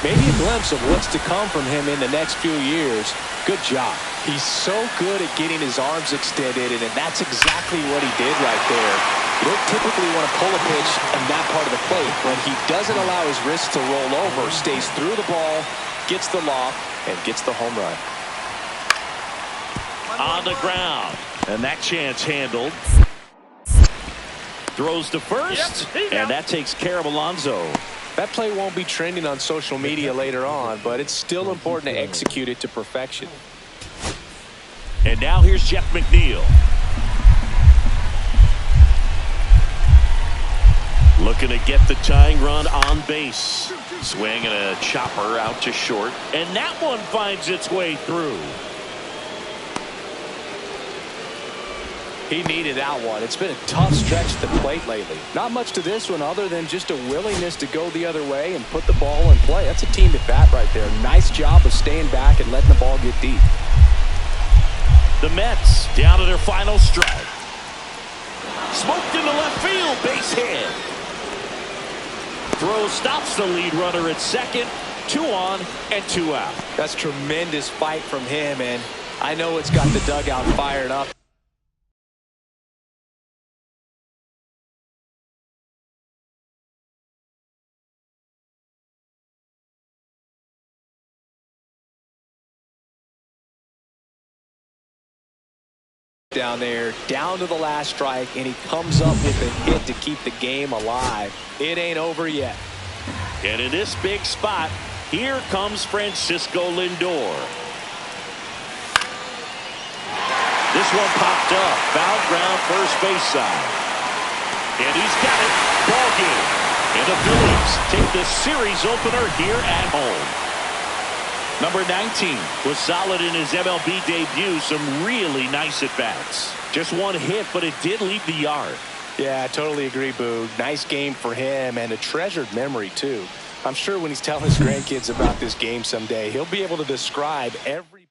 Maybe a glimpse of what's to come from him in the next few years. Good job. He's so good at getting his arms extended, and that's exactly what he did right there. You don't typically want to pull a pitch in that part of the plate, but he doesn't allow his wrist to roll over, stays through the ball, gets the loft, and gets the home run. On the ground. And that chance handled. Throws to first. And that takes care of Alonso. That play won't be trending on social media later on, but it's still important to execute it to perfection. And now here's Jeff McNeil. Looking to get the tying run on base. Swing and a chopper out to short. And that one finds its way through. He needed that one. It's been a tough stretch at the plate lately. Not much to this one other than just a willingness to go the other way and put the ball in play. That's a team at bat right there. Nice job of staying back and letting the ball get deep. The Mets down to their final strike. Smoked into left field. Base hit. Throw stops the lead runner at second. 2 on and 2 out. That's tremendous fight from him, and I know it's got the dugout fired up. Down there, down to the last strike, and he comes up with a hit to keep the game alive. It ain't over yet. And in this big spot, here comes Francisco Lindor. This one popped up, foul ground first base side. And he's got it, ball game. And the Phillies take the series opener here at home. Number 19 was solid in his MLB debut. Some really nice at-bats. Just one hit, but it did leave the yard. Yeah, I totally agree, Boog. Nice game for him and a treasured memory, too. I'm sure when he's telling his grandkids about this game someday, he'll be able to describe every...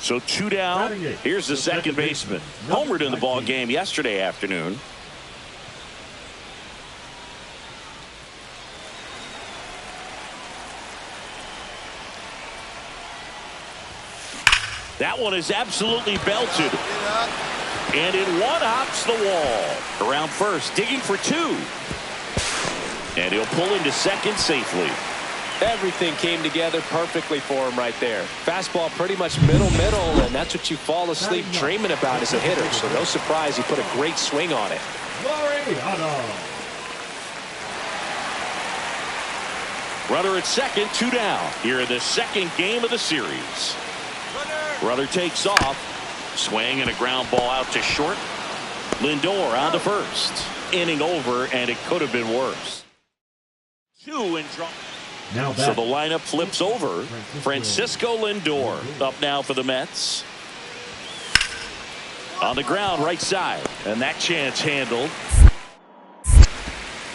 So 2 down. Here's the second baseman. Homered in the ball game yesterday afternoon. That one is absolutely belted. And it one-hops the wall. Around first, digging for 2. And he'll pull into second safely. Everything came together perfectly for him right there. Fastball pretty much middle, and that's what you fall asleep dreaming about as a hitter. So no surprise he put a great swing on it. Runner at second, 2 down. Here in the second game of the series. Runner takes off. Swing and a ground ball out to short. Lindor on to first. Inning over, and it could have been worse. 2 and draw. So the lineup flips over. Francisco Lindor up now for the Mets. On the ground, right side. And that chance handled.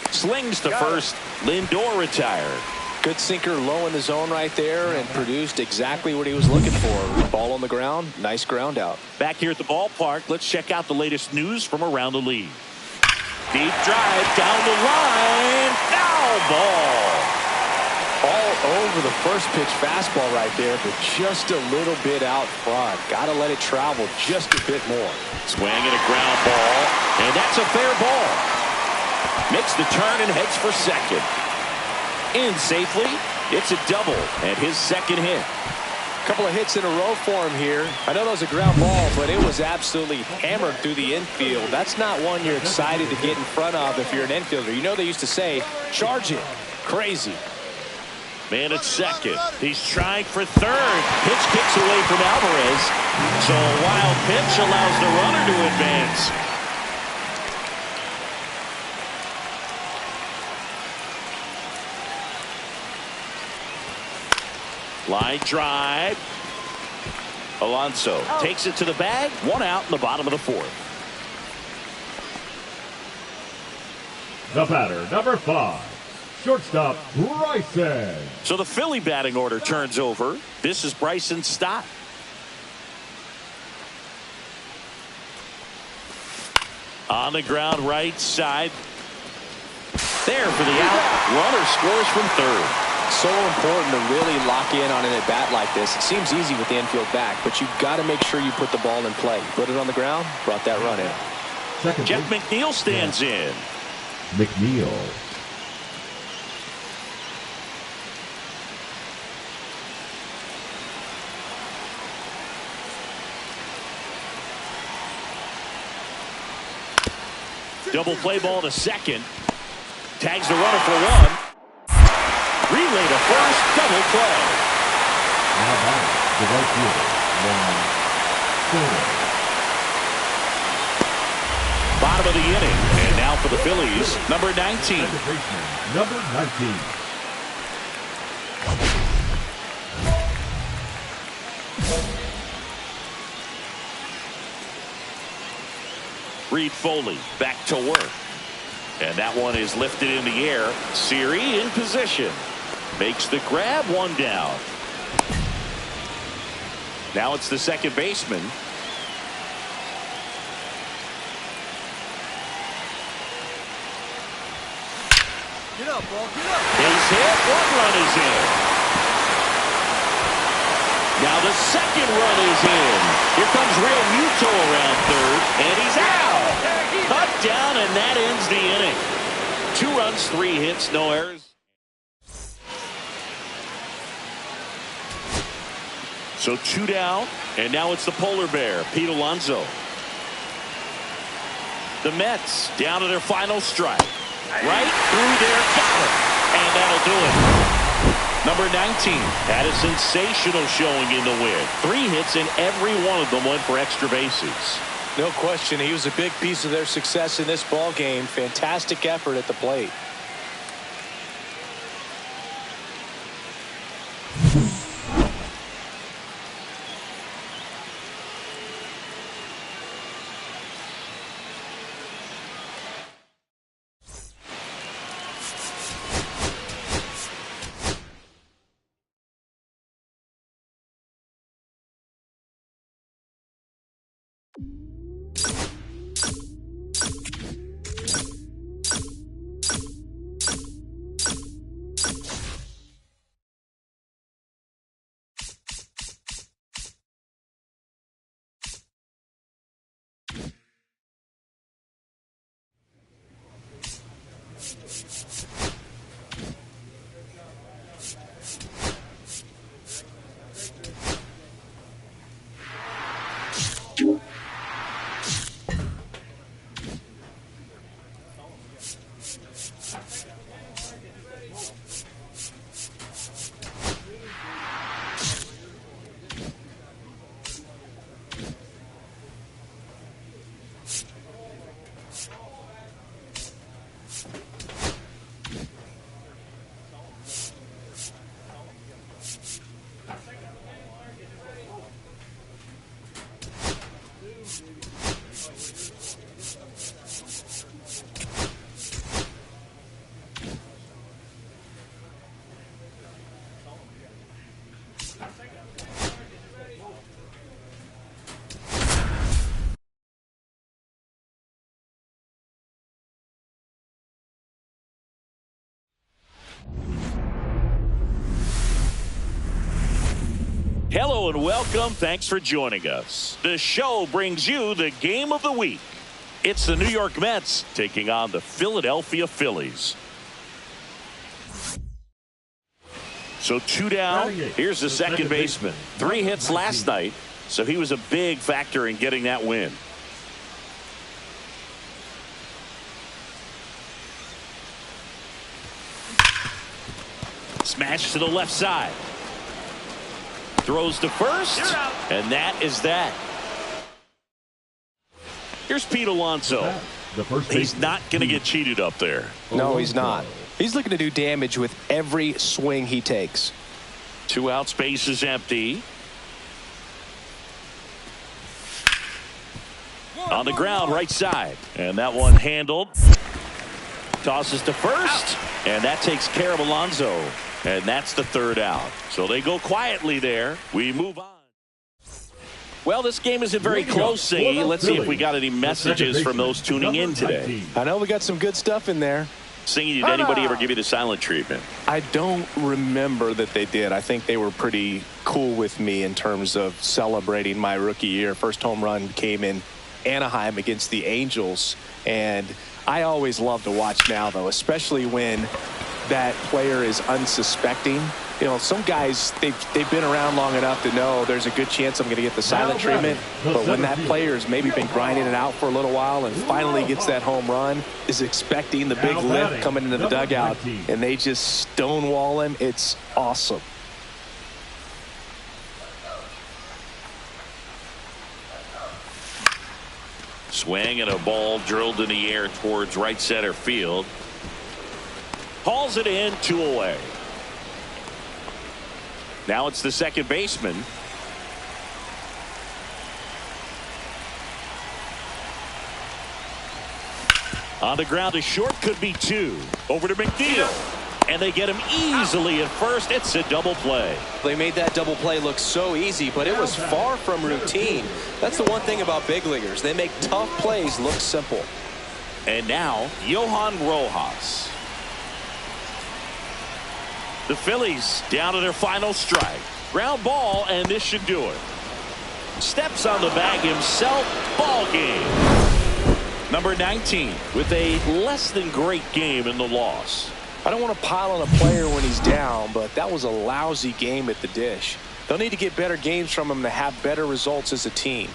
Slings to first. Lindor retired. Good sinker low in the zone right there and produced exactly what he was looking for. Ball on the ground. Nice ground out. Back here at the ballpark, let's check out the latest news from around the league. Deep drive down the line. Foul ball. All over the first pitch fastball right there, but just a little bit out front. Got to let it travel just a bit more. Swing and a ground ball, and that's a fair ball. Makes the turn and heads for second. In safely, it's a double, and his second hit. Couple of hits in a row for him here. I know that was a ground ball, but it was absolutely hammered through the infield. That's not one you're excited to get in front of if you're an infielder. You know they used to say, charge it. Crazy. Man at second. He's trying for third. Pitch kicks away from Alvarez. So a wild pitch allows the runner to advance. Line drive. Alonso takes it to the bag. 1 out in the bottom of the 4th. The batter, number 5, shortstop, Bryson. So the Philly batting order turns over. This is Bryson Stott. On the ground, right side. There for the out. Runner scores from third. So important to really lock in on an at-bat like this. It seems easy with the infield back, but you've got to make sure you put the ball in play. Put it on the ground, brought that run in. Jeff McNeil stands in. McNeil. Double play ball to second. Tags the runner for one. Relay to first. Double play. Now back to right field. Bottom of the inning. And now for the Phillies, number 19. Number 19. Reed Foley back to work. And that one is lifted in the air. Siri in position. Makes the grab, one down. Now it's the second baseman. Get up, ball. Get up. Base hit. One run is in. Now the second run is in. Here comes Real Muto around third. And he's out. Cut down, and that ends the inning. 2 runs, 3 hits, no errors. So 2 down, and now it's the polar bear, Pete Alonso. The Mets down to their final strike. Right through there, got it. And that'll do it. Number 19 had a sensational showing in the win. 3 hits, and every one of them went for extra bases. No question, he was a big piece of their success in this ball game. Fantastic effort at the plate. Hello and welcome. Thanks for joining us. The show brings you the game of the week. It's the New York Mets taking on the Philadelphia Phillies. So 2 down. Here's the second baseman. 3 hits last night, so he was a big factor in getting that win. Smash to the left side. Throws to first, and that is that. Here's Pete Alonso. He's not going to get cheated up there. No, he's not. He's looking to do damage with every swing he takes. 2 outs, base is empty. On the ground, right side. And that one handled. Tosses to first, and that takes care of Alonso. And that's the third out. So they go quietly there. We move on. Well, this game isn't very close, Singy. Let's see if we got any messages from those tuning in today. I know we got some good stuff in there. Singy, did anybody ever give you the silent treatment? I don't remember that they did. I think they were pretty cool with me in terms of celebrating my rookie year. First home run came in Anaheim against the Angels. And I always love to watch now, though, especially when that player is unsuspecting. You know, some guys, they've been around long enough to know there's a good chance I'm going to get the silent treatment. But when that player's maybe been grinding it out for a little while and finally gets that home run, is expecting the big lift coming into the dugout, and they just stonewall him, it's awesome. Swing and a ball drilled in the air towards right center field. Hauls it in, 2 away. Now it's the second baseman. On the ground to short, could be 2. Over to McNeil. And they get him easily at first. It's a double play. They made that double play look so easy, but it was far from routine. That's the one thing about big leaguers. They make tough plays look simple. And now, Johan Rojas. The Phillies down to their final strike. Ground ball, and this should do it. Steps on the bag himself. Ball game. Number 19 with a less than great game in the loss. I don't want to pile on a player when he's down, but that was a lousy game at the dish. They'll need to get better games from him to have better results as a team.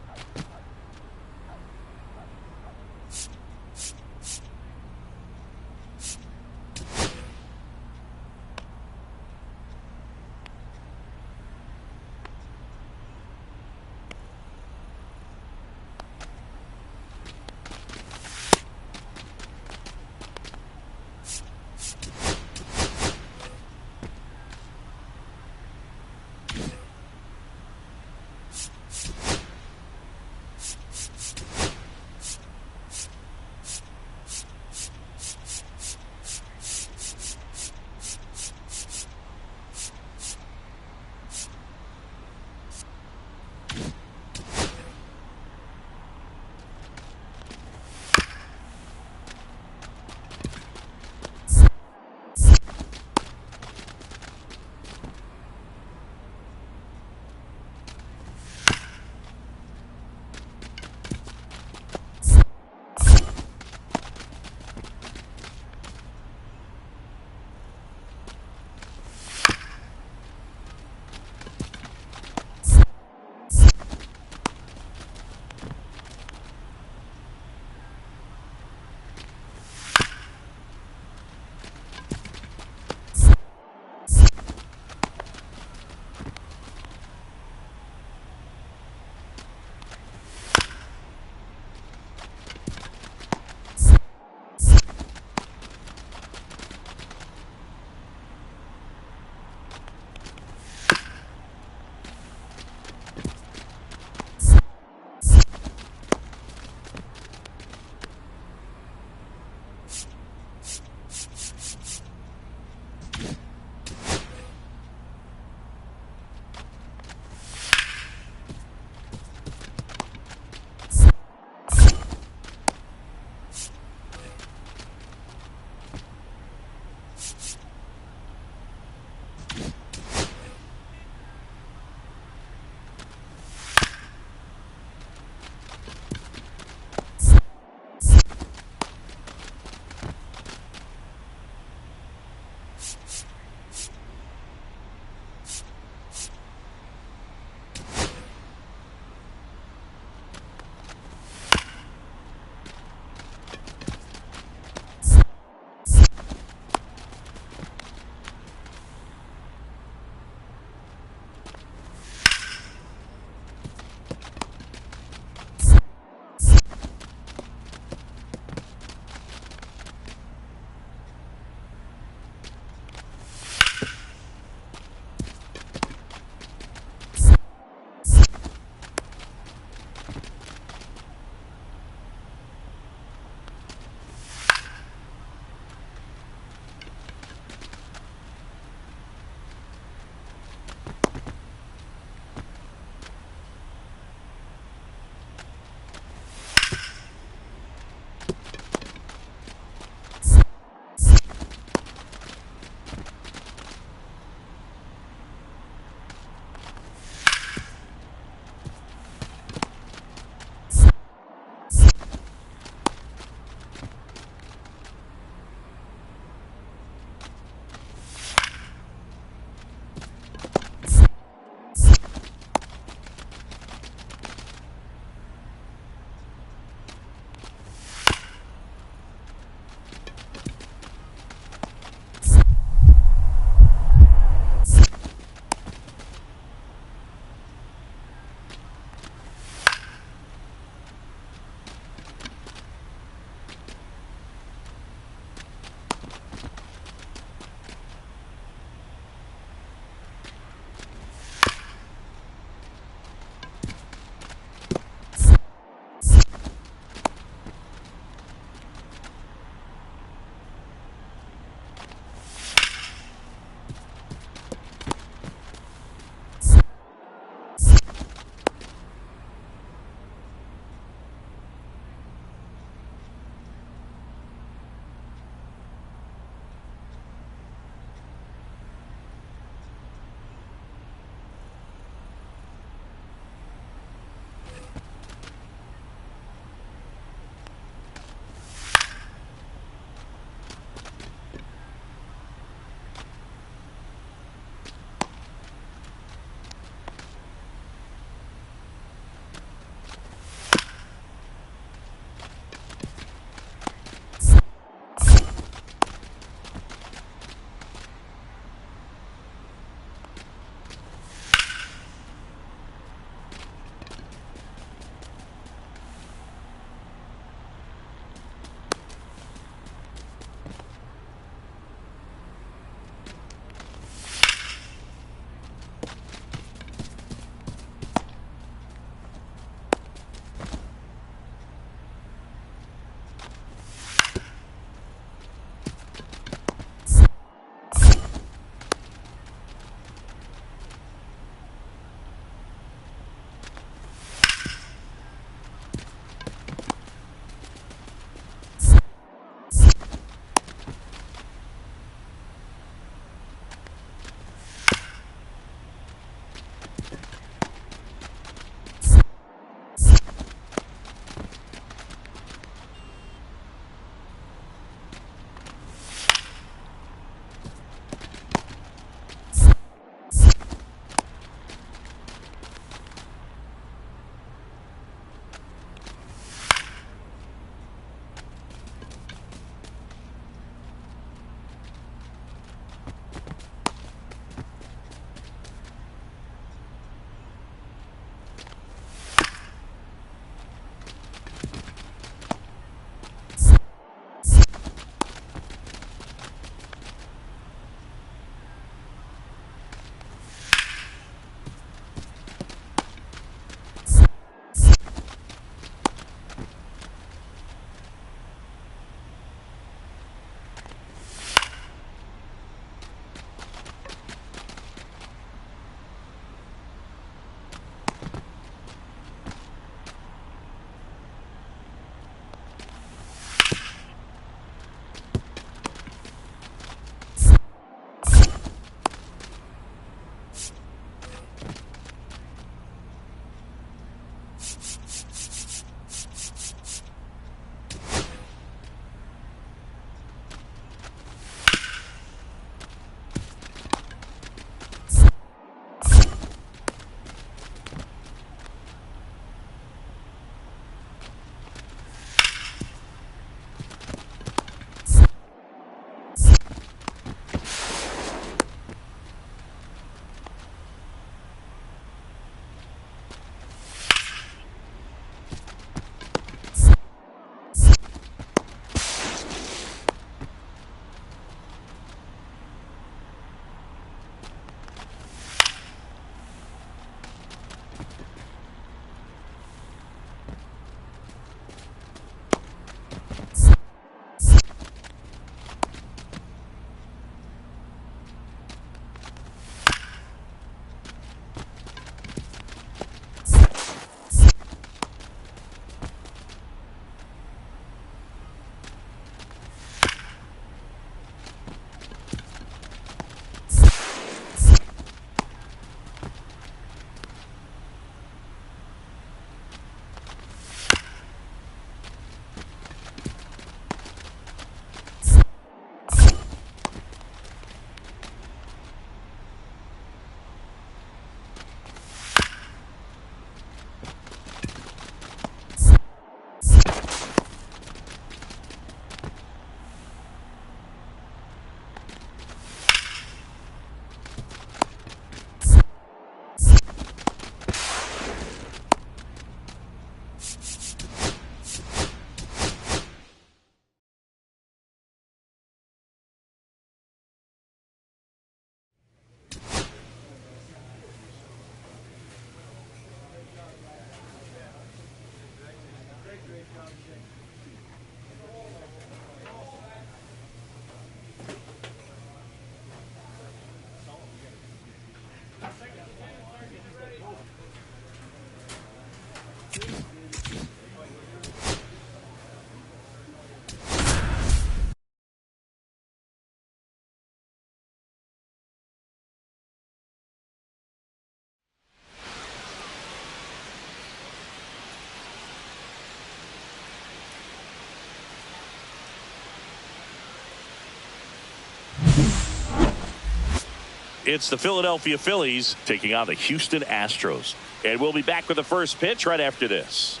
It's the Philadelphia Phillies taking on the Houston Astros. And we'll be back with the first pitch right after this.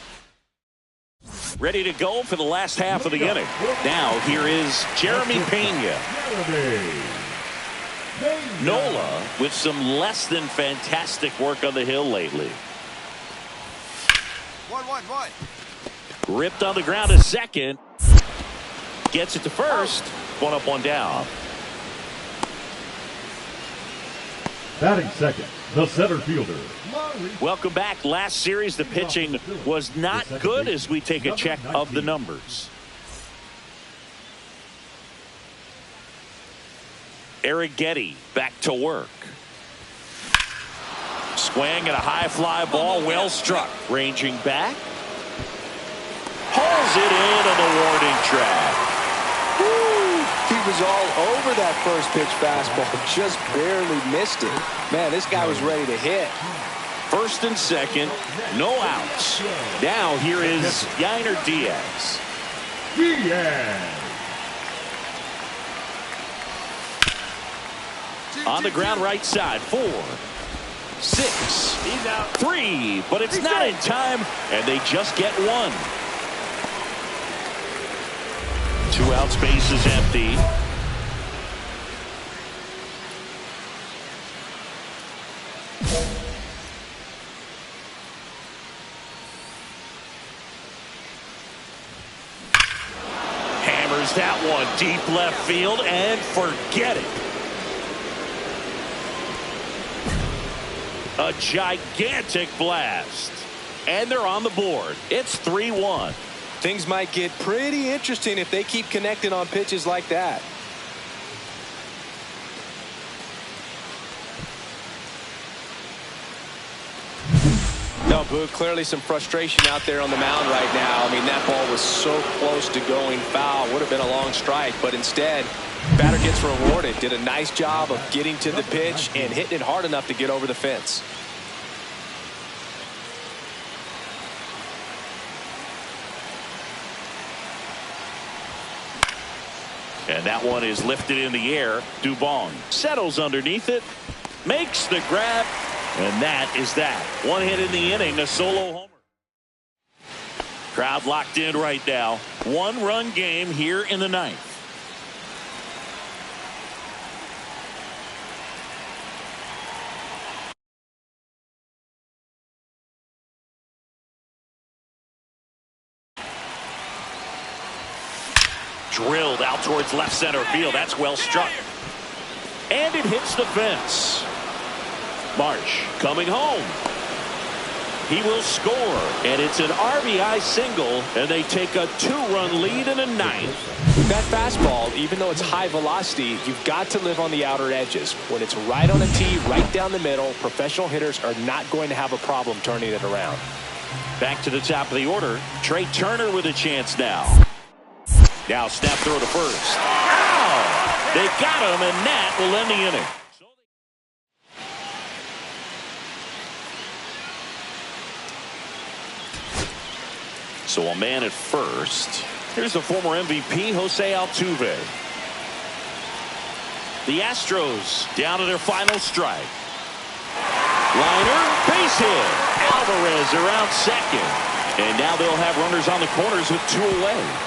Ready to go for the last half of the inning. Now here is Jeremy Pena. Nola with some less than fantastic work on the hill lately. 1-1-1. Ripped on the ground to second. Gets it to first. One up, one down. Batting second, the center fielder. Welcome back. Last series, the pitching was not good as we take a check of the numbers. Arrighetti back to work. Swing and a high fly ball, well struck. Ranging back. Pulls it in on the warning track. He was all over that first pitch fastball, just barely missed it. Man, this guy was ready to hit. First and second, no outs. Now here is Yainer Diaz. On the ground right side, 4, 6, 3, but it's not in time, and they just get one. 2 outs, base is empty. Hammers that one deep left field and forget it. A gigantic blast. And they're on the board. It's 3-1. Things might get pretty interesting if they keep connecting on pitches like that. No, Boo, clearly some frustration out there on the mound right now. I mean, that ball was so close to going foul. Would have been a long strike, but instead, batter gets rewarded. Did a nice job of getting to the pitch and hitting it hard enough to get over the fence. And that one is lifted in the air. Dubon settles underneath it, makes the grab, and that is that. One hit in the inning, a solo homer. Crowd locked in right now. 1-run game here in the 9th. Drilled out towards left center field. That's well struck. And it hits the fence. Marsh coming home. He will score. And it's an RBI single. And they take a 2-run lead in the 9th. That fastball, even though it's high velocity, you've got to live on the outer edges. When it's right on a tee, right down the middle, professional hitters are not going to have a problem turning it around. Back to the top of the order. Trey Turner with a chance now. Now snap throw to first. Ow! They got him, and that will end the inning. So a man at first. Here's the former MVP, Jose Altuve. The Astros down to their final strike. Liner, base hit. Alvarez around second. And now they'll have runners on the corners with 2 away.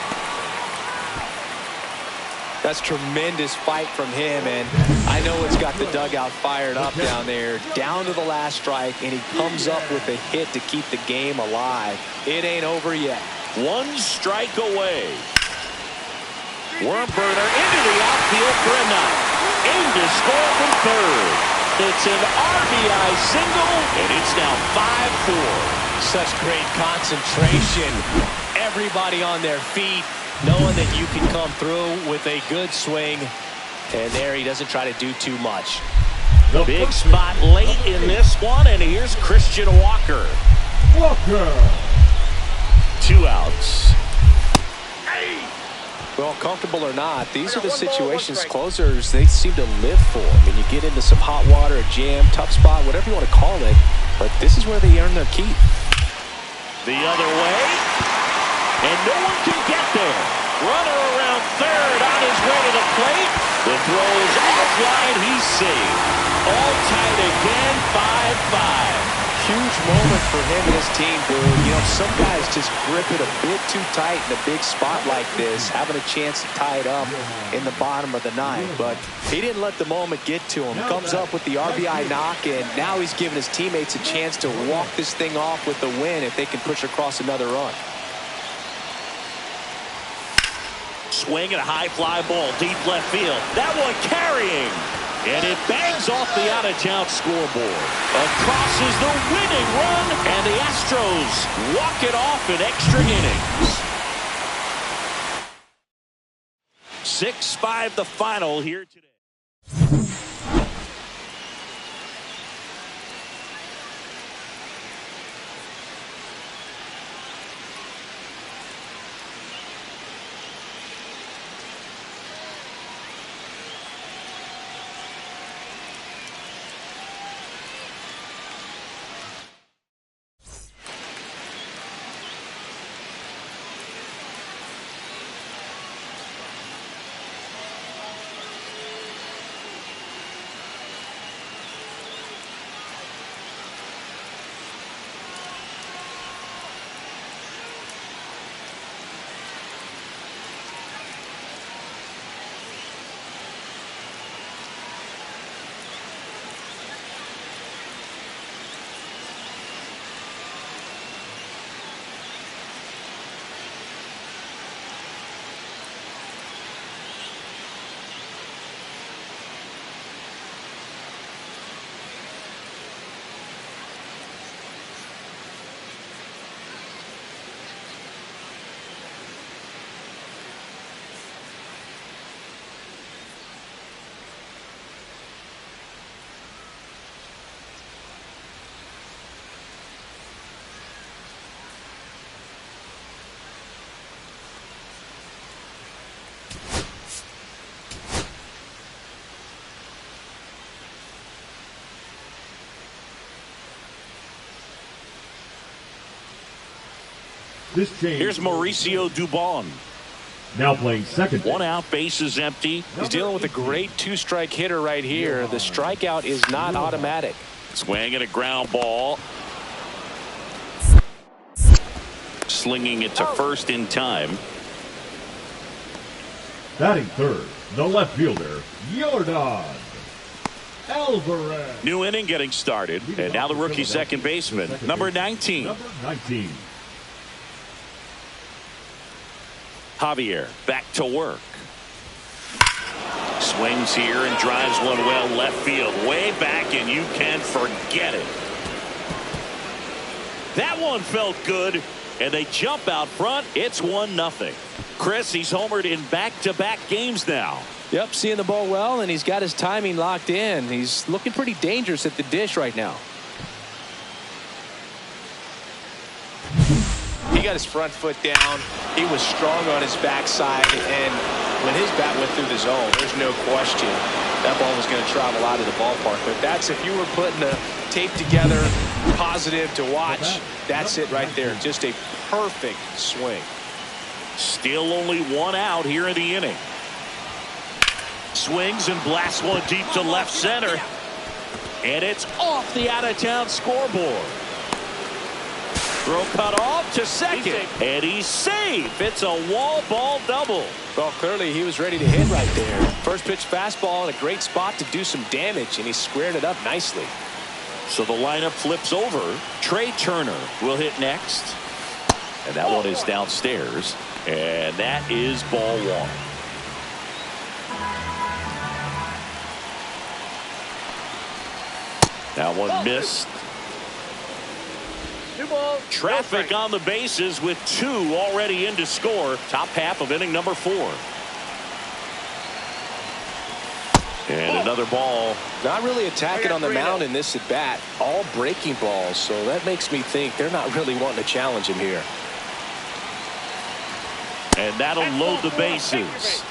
That's tremendous fight from him, and I know it's got the dugout fired up down there. Down to the last strike, and he comes up with a hit to keep the game alive. It ain't over yet. 1 strike away. Worm burner into the outfield for a knock. Aim to score from third. It's an RBI single, and it's now 5-4. Such great concentration. Everybody on their feet, knowing that you can come through with a good swing. And there he doesn't try to do too much. Big spot late in this one, and here's Christian Walker. 2 outs. Well, comfortable or not, these are the situations closers they seem to live for. I mean, you get into some hot water, a jam, tough spot, whatever you want to call it, but this is where they earn their keep. The other way, and no one can get there. Runner around third on his way to the plate. The throw is offline. He's safe. all tied again, 5-5. Huge moment for him and his team, Boone. You know, some guys just grip it a bit too tight in a big spot like this, having a chance to tie it up in the bottom of the ninth. But he didn't let the moment get to him. Comes up with the RBI knock, and now he's giving his teammates a chance to walk this thing off with the win if they can push across another run. Swing and a high fly ball deep left field. That one carrying. And it bangs off the out-of-town scoreboard. Across is the winning run, and the Astros walk it off in extra innings. 6-5 the final here today. Here's Mauricio Dubon. Now playing second. One out, bases empty. He's dealing with a great two-strike hitter right here. The strikeout is not automatic. Swing and a ground ball. Slinging it to first in time. Batting third, the left fielder, Yordan Alvarez. New inning getting started. And now the rookie second baseman, number 19. Number 19. Javier back to work. Swings here and drives one well left field. Way back, and you can forget it. That one felt good, and they jump out front. It's 1-0. Chris, he's homered in back-to-back games now. Yep, seeing the ball well, and he's got his timing locked in. He's looking pretty dangerous at the dish right now. He got his front foot down. He was strong on his backside, and when his bat went through the zone, there's no question that ball was going to travel out of the ballpark. But that's, if you were putting the tape together, positive to watch, that's it right there. Just a perfect swing. Still only one out here in the inning. Swings and blasts one deep to left center. And it's off the out-of-town scoreboard. Throw cut off to second. And he's safe. It's a wall ball double. Well, clearly he was ready to hit right there. First pitch fastball in a great spot to do some damage, and he squared it up nicely. So the lineup flips over. Trey Turner will hit next. And that one is downstairs. And that is ball one. That one missed. Traffic on the bases with two already in to score. Top half of inning number 4. And another ball. Not really attacking on the mound in this at bat. All breaking balls. So that makes me think they're not really wanting to challenge him here. And that'll load the bases.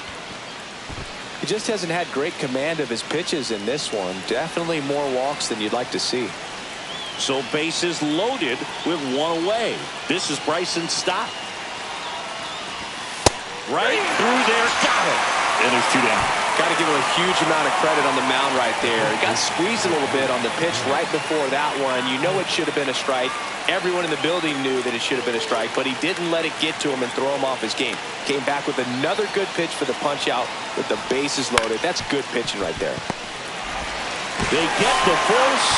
He just hasn't had great command of his pitches in this one. Definitely more walks than you'd like to see. So bases loaded with one away. This is Bryson Stott. Right through there. Got it. And there's 2 down. Got to give him a huge amount of credit on the mound right there. He got squeezed a little bit on the pitch right before that one. You know it should have been a strike. Everyone in the building knew that it should have been a strike, but he didn't let it get to him and throw him off his game. Came back with another good pitch for the punch out with the bases loaded. That's good pitching right there. They get the force.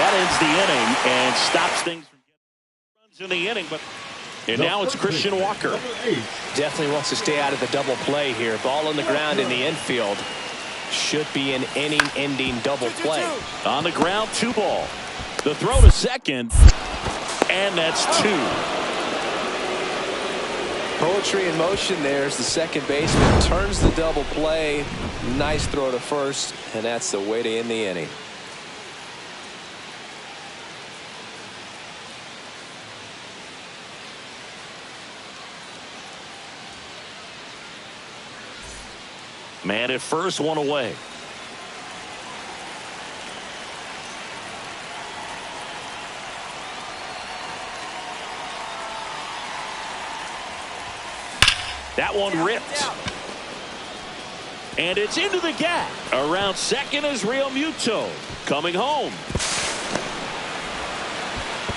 That ends the inning and stops things from getting runs in the inning. And now it's Christian Walker. Definitely wants to stay out of the double play here. Ball on the ground in the infield. Should be an inning-ending double play. On the ground, 2 ball. The throw to second. And that's 2. Poetry in motion. There's the second baseman. Turns the double play. Nice throw to first. And that's the way to end the inning. Man at first, 1 away. That one ripped. And it's into the gap. Around second is Real Muto coming home.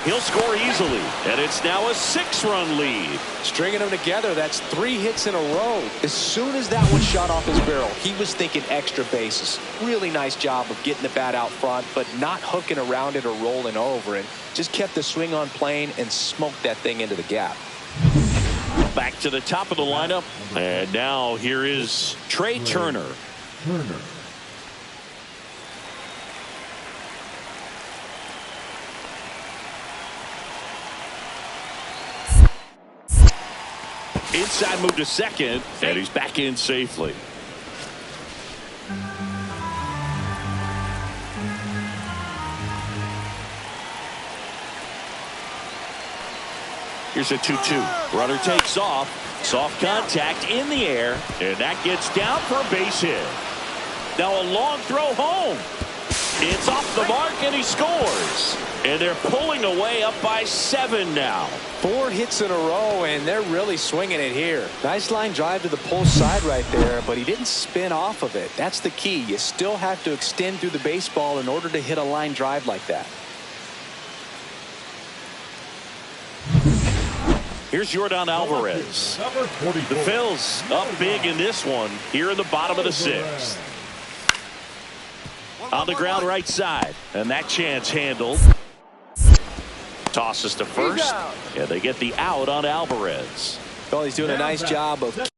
He'll score easily, and it's now a 6-run lead. Stringing them together, that's 3 hits in a row. As soon as that one shot off his barrel, he was thinking extra bases. Really nice job of getting the bat out front, but not hooking around it or rolling over it. Just kept the swing on plane and smoked that thing into the gap. Back to the top of the lineup, and now here is Trey Turner. Inside move to second, and he's back in safely. Here's a 2-2. Runner takes off. Soft contact in the air, and that gets down for a base hit. Now a long throw home. It's off the mark, and he scores. And they're pulling away up by 7 now. 4 hits in a row, and they're really swinging it here. Nice line drive to the pull side right there, but he didn't spin off of it. That's the key. You still have to extend through the baseball in order to hit a line drive like that. Here's Yordan Alvarez. The Phils up big in this one here in the bottom of the 6th. On the ground right side, and that chance handled. Tosses to first, and they get the out on Alvarez. Well, he's doing a nice job of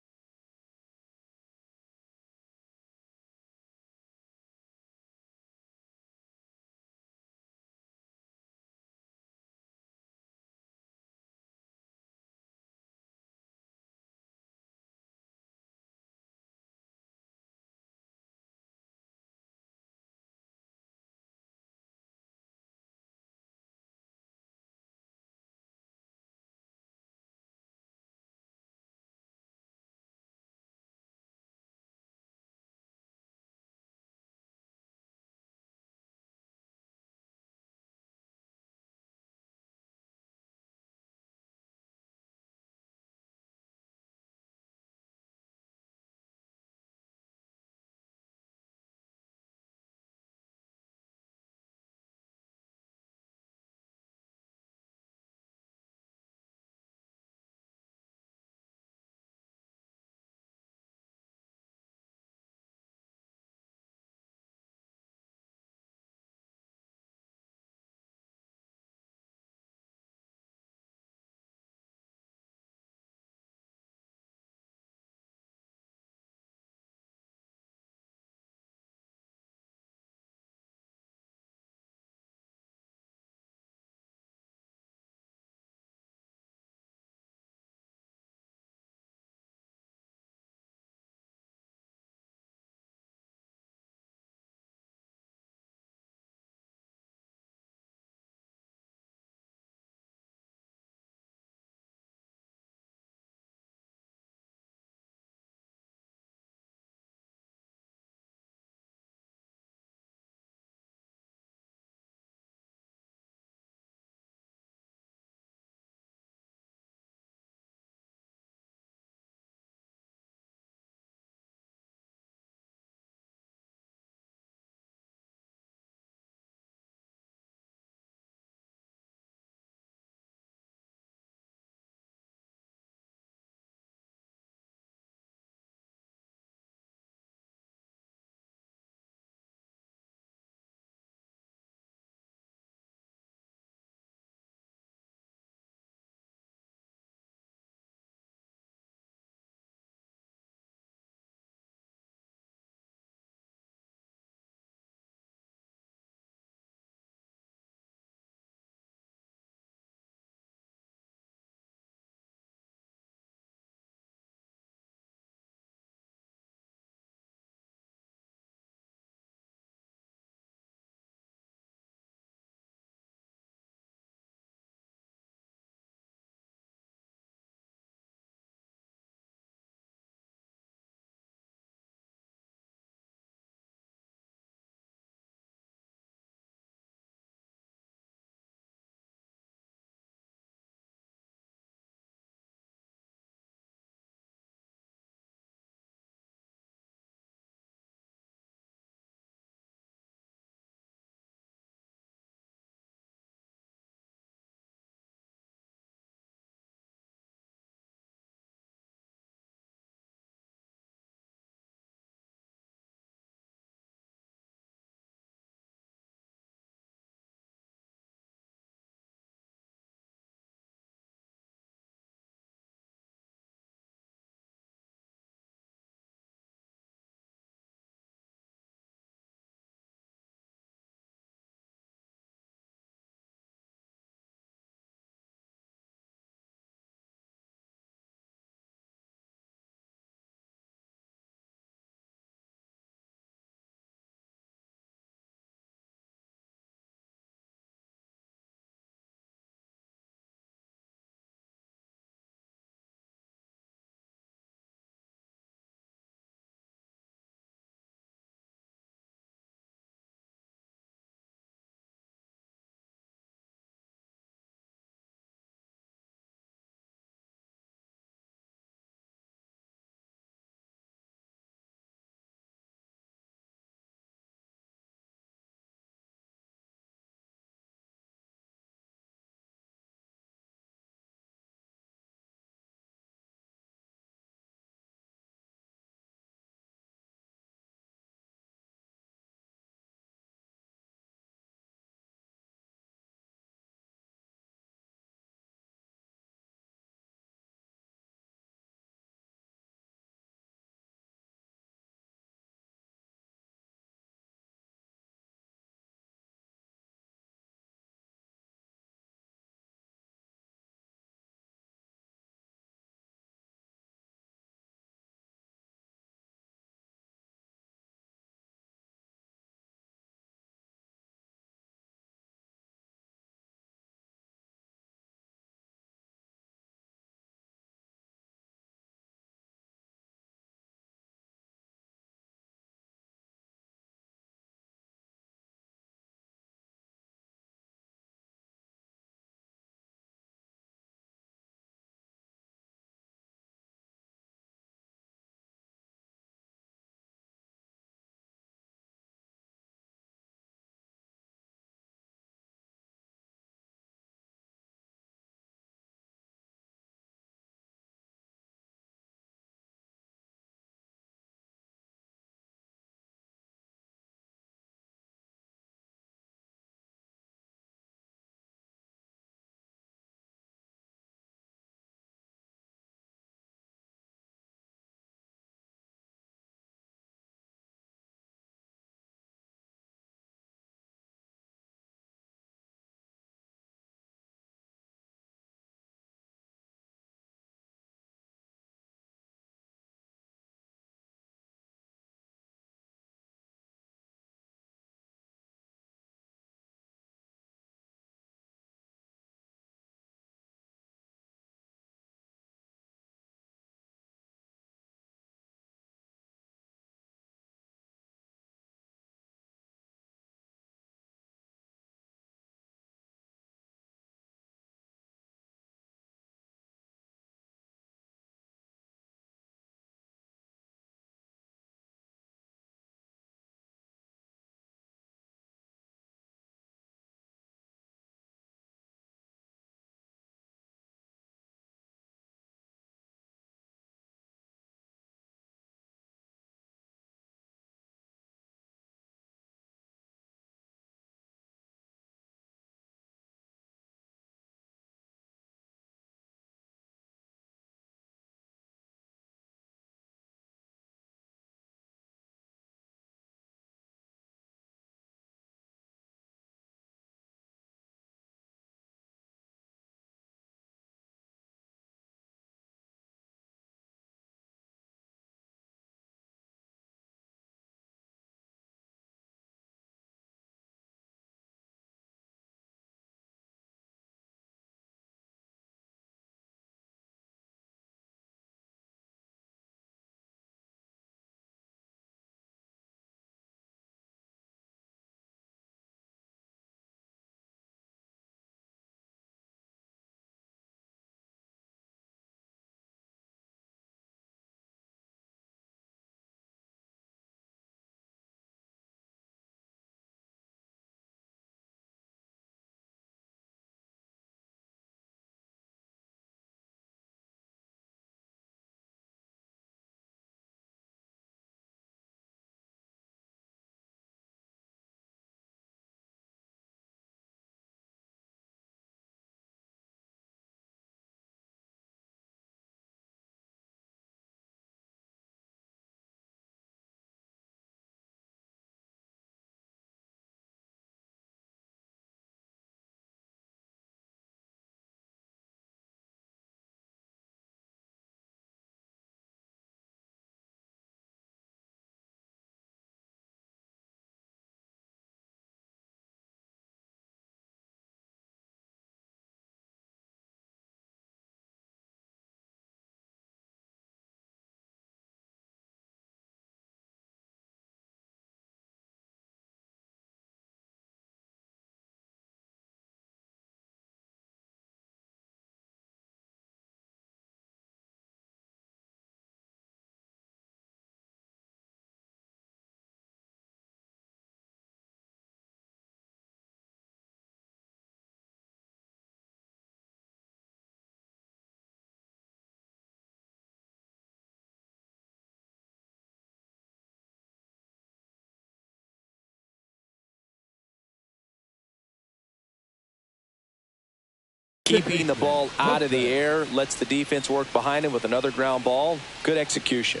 Keeping the ball out of the air lets the defense work behind him with another ground ball. Good execution.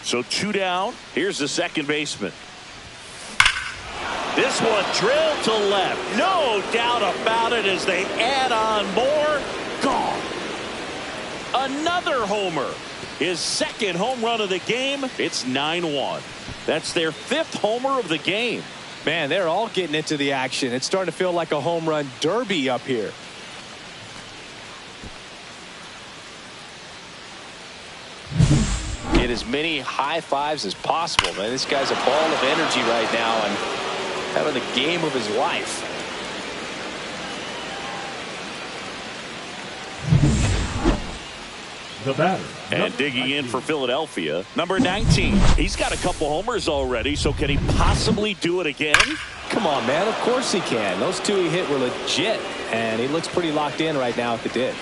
So 2 down. Here's the second baseman. This one drilled to left. No doubt about it as they add on more. Gone. Another homer. His second home run of the game. It's 9-1. That's their 5th homer of the game. Man, they're all getting into the action. It's starting to feel like a home run derby up here. Get as many high fives as possible, man. This guy's a ball of energy right now and having the game of his life. The batter. And digging in for Philadelphia, number 19. He's got a couple homers already, so can he possibly do it again? Come on, man. Of course he can. Those 2 he hit were legit, and he looks pretty locked in right now at the dig.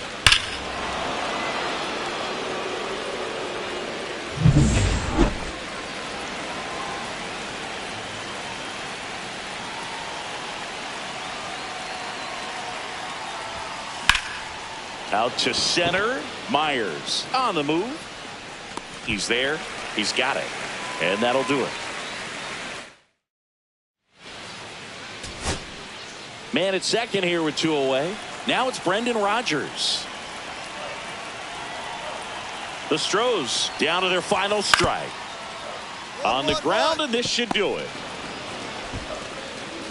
Out to center. Myers on the move. He's there. He's got it. And that'll do it. Man at second here with 2 away. Now it's Brendan Rodgers. The Stros down to their final strike. On the ground, and this should do it.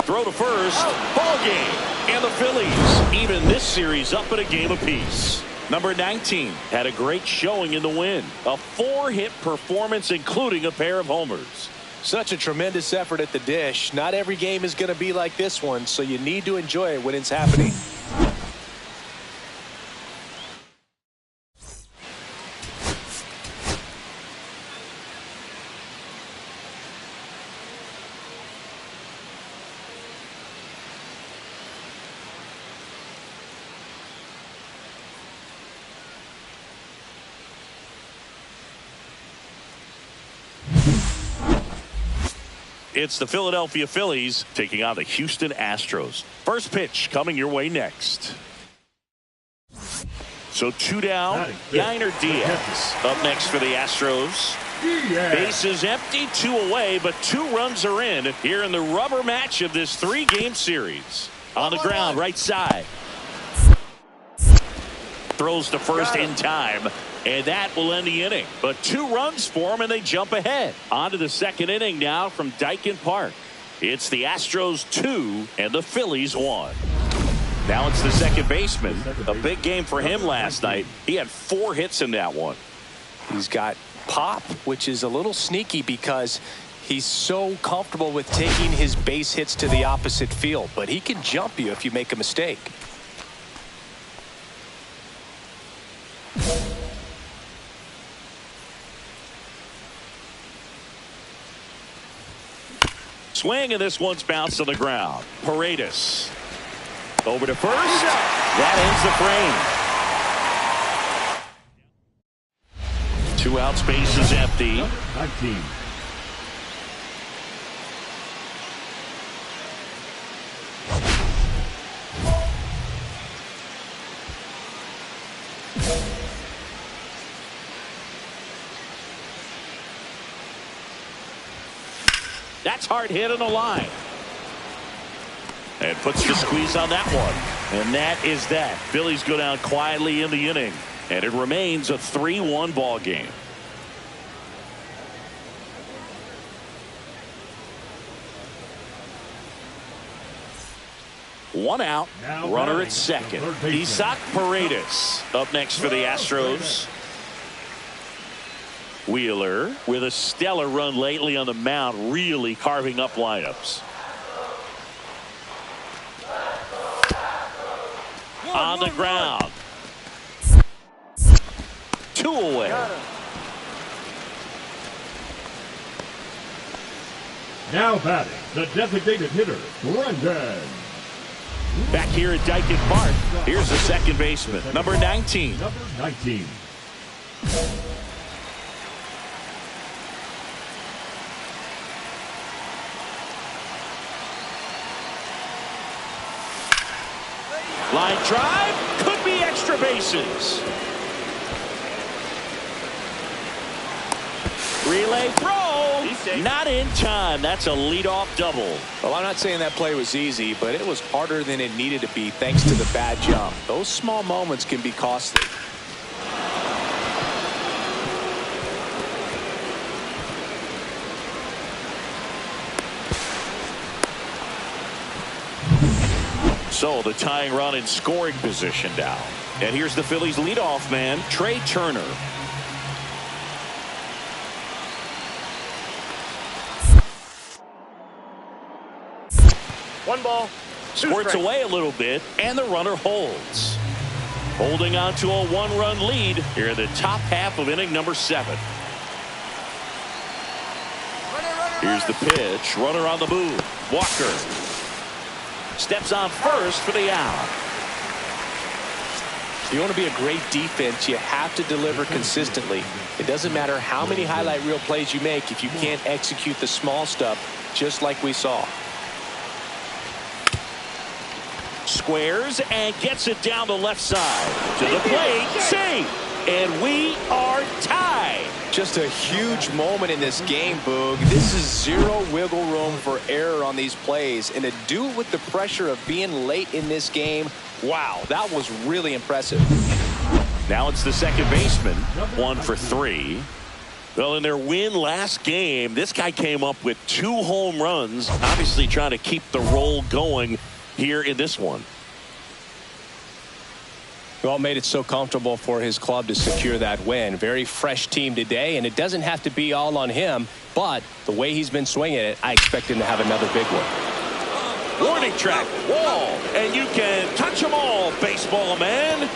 Throw to first. Ball game. And the Phillies even this series up at a game apiece. Number 19 had a great showing in the win. A 4-hit performance, including a pair of homers. Such a tremendous effort at the dish. Not every game is going to be like this one, so you need to enjoy it when it's happening. It's the Philadelphia Phillies taking on the Houston Astros. First pitch coming your way next. So 2 down. Yainer Diaz up next for the Astros. Bases empty, 2 away, but 2 runs are in here in the rubber match of this 3-game series. On the ground, right side. Throws to first in time. And that will end the inning. But 2 runs for them, and they jump ahead. On to the second inning now from Dyken Park. It's the Astros 2 and the Phillies 1. Now it's the second baseman. A big game for him last night. He had 4 hits in that one. He's got pop, which is a little sneaky because he's so comfortable with taking his base hits to the opposite field. But he can jump you if you make a mistake. Swing, and this one's bounced to the ground. Paredes over to first. That ends the frame. 2 outs, base is empty. 19. That's hard hit on the line. And puts the squeeze on that one. And that is that. Phillies go down quietly in the inning. And it remains a 3-1 ball game. One out. Runner at second. Isaac Paredes up next for the Astros. Wheeler with a stellar run lately on the mound, really carving up lineups. On the ground. 2 away. Now batting, the designated hitter, Brendan. Back here at Dyken Park, here's the second baseman, number 19. Number 19. Line drive, could bases. Relay throw, not in time. That's a leadoff double. Well, I'm not saying that play was easy, but it was harder than it needed to be thanks to the bad jump. Those small moments can be costly. So the tying run in scoring position now. And here's the Phillies leadoff man, Trey Turner. One ball. Squirts away a little bit, and the runner holds. Holding on to a one-run lead here in the top half of inning number 7. Here's the pitch. Runner on the move. Walker steps on first for the out. If you want to be a great defense, you have to deliver consistently. It doesn't matter how many highlight reel plays you make if you can't execute the small stuff, just like we saw. Squares and gets it down the left side. To the plate. Save. And we are tied. Just a huge moment in this game, Boog. This is zero wiggle room for error on these plays. And to do it with the pressure of being late in this game, wow, that was really impressive. Now it's the second baseman. 1 for 3. Well, in their win last game, this guy came up with 2 home runs. Obviously trying to keep the roll going here in this one. Well, made it so comfortable for his club to secure that win. Very fresh team today, and it doesn't have to be all on him, but the way he's been swinging it, I expect him to have another big one. Warning track, wall, and you can touch them all, baseball man.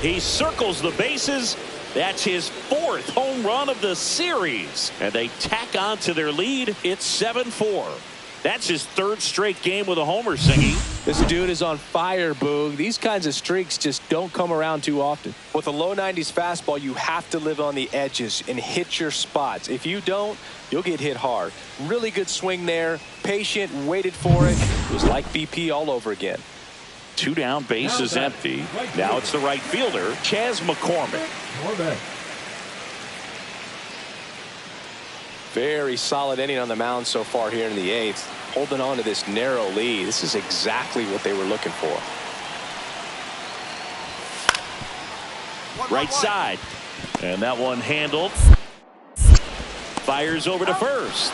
He circles the bases. That's his 4th home run of the series, and they tack on to their lead. It's 7-4. That's his 3rd straight game with a homer, Singy. This dude is on fire, Boog. These kinds of streaks just don't come around too often. With a low 90s fastball, you have to live on the edges and hit your spots. If you don't, you'll get hit hard. Really good swing there. Patient, waited for it. It was like BP all over again. 2 down, bases empty. Now it's the right fielder, Chas McCormick. Very solid inning on the mound so far here in the 8th. Holding on to this narrow lead. This is exactly what they were looking for. Right side. And that one handled. Fires over to first.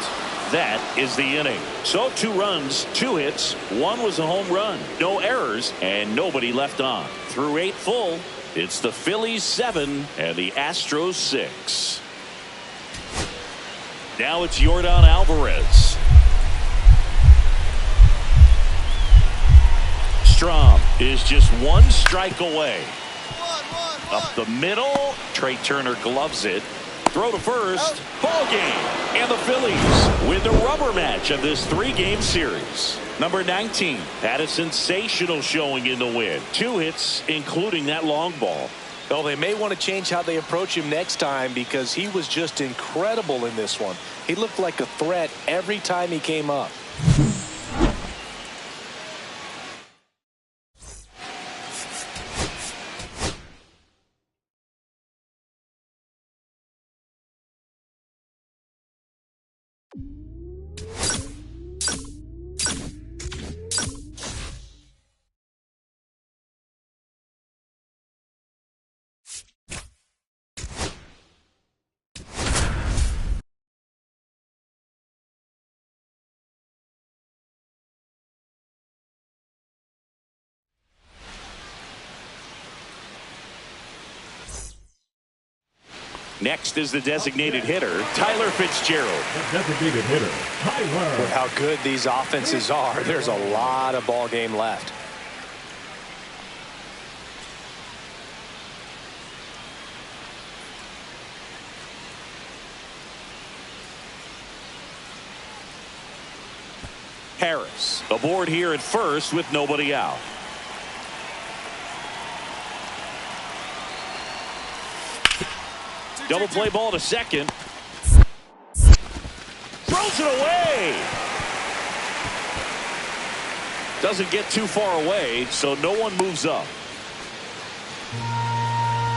That is the inning. So 2 runs, 2 hits. 1 was a home run. No errors and nobody left on. Through 8 full, it's the Phillies 7 and the Astros 6. Now it's Yordan Alvarez. Strom is just 1 strike away. Up the middle. Trey Turner gloves it. Throw to first. Ball game. And the Phillies win the rubber match of this 3-game series. Number 19 had a sensational showing in the win. 2 hits, including that long ball. Well, they may want to change how they approach him next time because he was just incredible in this one. He looked like a threat every time he came up. Next is the designated hitter, Tyler Fitzgerald. The designated hitter, Tyler. With how good these offenses are, there's a lot of ball game left. Harris aboard here at first with nobody out. Double play ball to second. Throws it away. Doesn't get too far away, so no one moves up.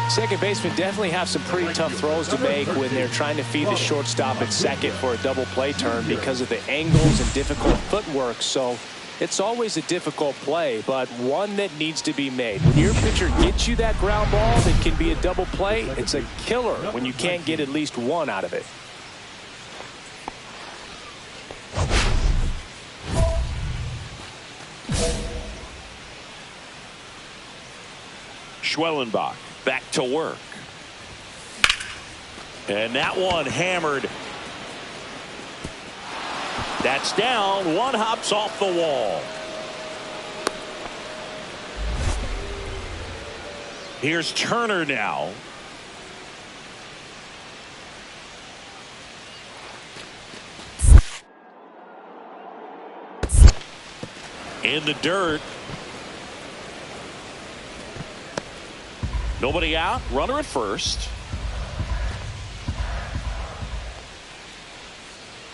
Second basemen definitely have some pretty tough throws to make when they're trying to feed the shortstop at second for a double play turn because of the angles and difficult footwork. So it's always a difficult play, but one that needs to be made. When your pitcher gets you that ground ball that can be a double play, it's a killer when you can't get at least one out of it. Schwellenbach back to work. And that one hammered. That's down. One hops off the wall. Here's Turner now. In the dirt. Nobody out. Runner at first.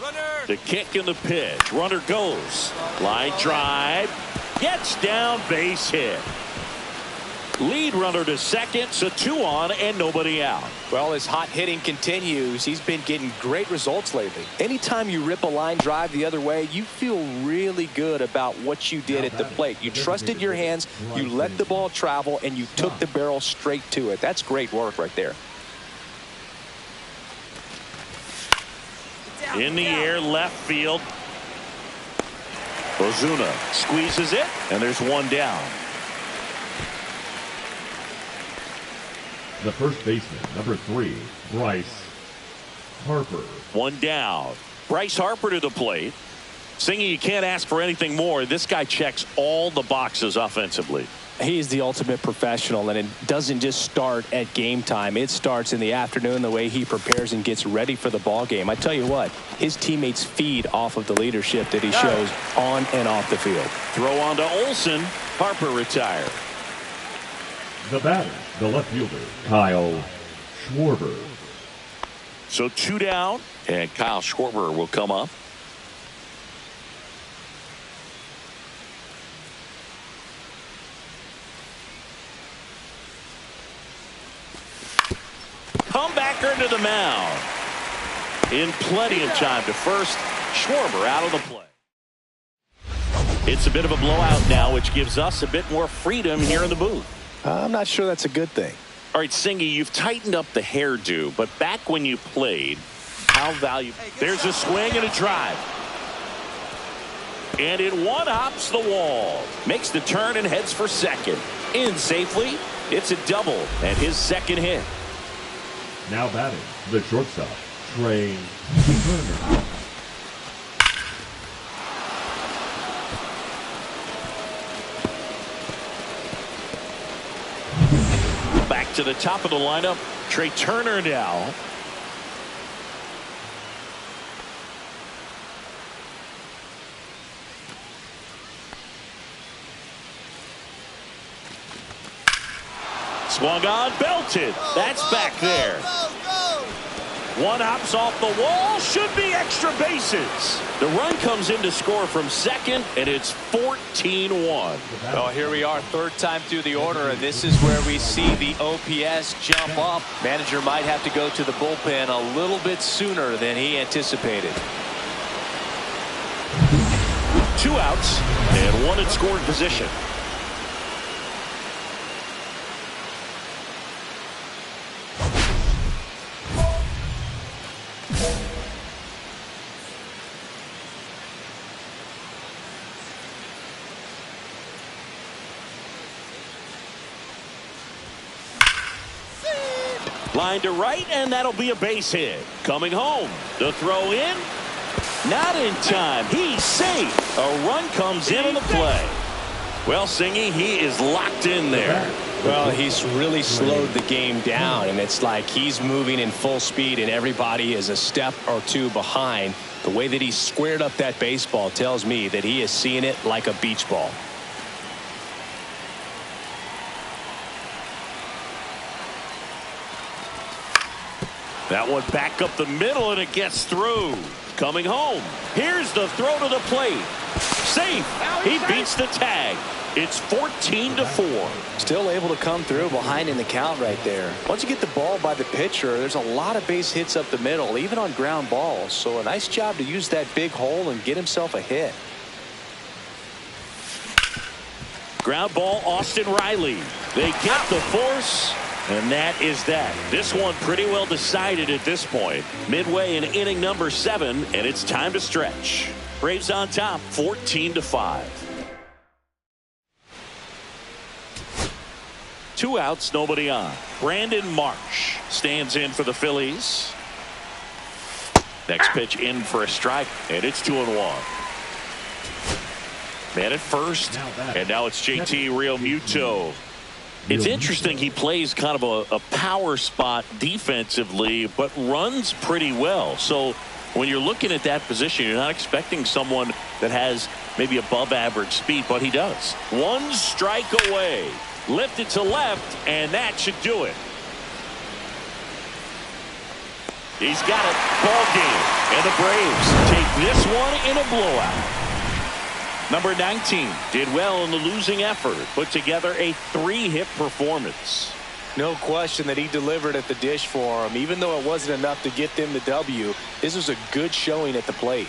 Runner. The kick and the pitch. Runner goes. Line drive. Gets down. Base hit. Lead runner to second. So 2 on and nobody out. Well, as hot hitting continues, he's been getting great results lately. Anytime you rip a line drive the other way, you feel really good about what you did at the plate. You trusted your hands, you let the ball travel, and you took the barrel straight to it. That's great work right there. In the air, left field. Ozuna squeezes it, and there's one down. The first baseman, number 3, Bryce Harper. One down. Bryce Harper to the plate. Singy, you can't ask for anything more. This guy checks all the boxes offensively. He is the ultimate professional, and it doesn't just start at game time. It starts in the afternoon, the way he prepares and gets ready for the ball game. I tell you what, his teammates feed off of the leadership that he shows on and off the field. Throw on to Olsen. Harper retired. The batter, the left fielder, Kyle Schwarber. So 2 down, and Kyle Schwarber will come up. Comebacker to the mound. In plenty of time to first. Schwarber out of the play. It's a bit of a blowout now, which gives us a bit more freedom here in the booth. I'm not sure that's a good thing. All right, Singy, you've tightened up the hairdo, but back when you played, how valuable. There's a swing and a drive. And it one hops the wall. Makes the turn and heads for second. In safely. It's a double and his second hit. Now batting, the shortstop, Trey Turner. Back to the top of the lineup, Trey Turner now. Swung on, belted. That's back there. One hops off the wall, should be extra bases. The run comes in to score from second, and it's 14-1. Well, here we are, third time through the order, and this is where we see the OPS jump up. Manager might have to go to the bullpen a little bit sooner than he anticipated. 2 outs, and 1 in scoring position. Line to right, and that'll be a base hit. Coming home. The throw in. Not in time. He's safe. A run comes in on the play. Well, Singy, he is locked in there. Well, he's really slowed the game down, and it's like he's moving in full speed, and everybody is a step or 2 behind. The way that he squared up that baseball tells me that he is seeing it like a beach ball. That one back up the middle, and it gets through. Coming home. Here's the throw to the plate. Safe. He beats the tag. It's 14-4. Still able to come through behind in the count right there. Once you get the ball by the pitcher, there's a lot of base hits up the middle, even on ground balls. So a nice job to use that big hole and get himself a hit. Ground ball, Austin Riley. They get the force, and that is that. This one pretty well decided at this point. Midway in inning number 7, and it's time to stretch. Braves on top, 14-5. 2 outs, nobody on. Brandon Marsh stands in for the Phillies. Next pitch in for a strike, and it's 2-1. Man at first, and now it's JT Realmuto. It's interesting, he plays kind of a power spot defensively, but runs pretty well. So when you're looking at that position, you're not expecting someone that has maybe above average speed, but he does. 1 strike away. Lifted to left, and that should do it. He's got it. Ball game. And the Braves take this one in a blowout. Number 19 did well in the losing effort. Put together a 3-hit performance. No question that he delivered at the dish for him. Even though it wasn't enough to get them the W, this was a good showing at the plate.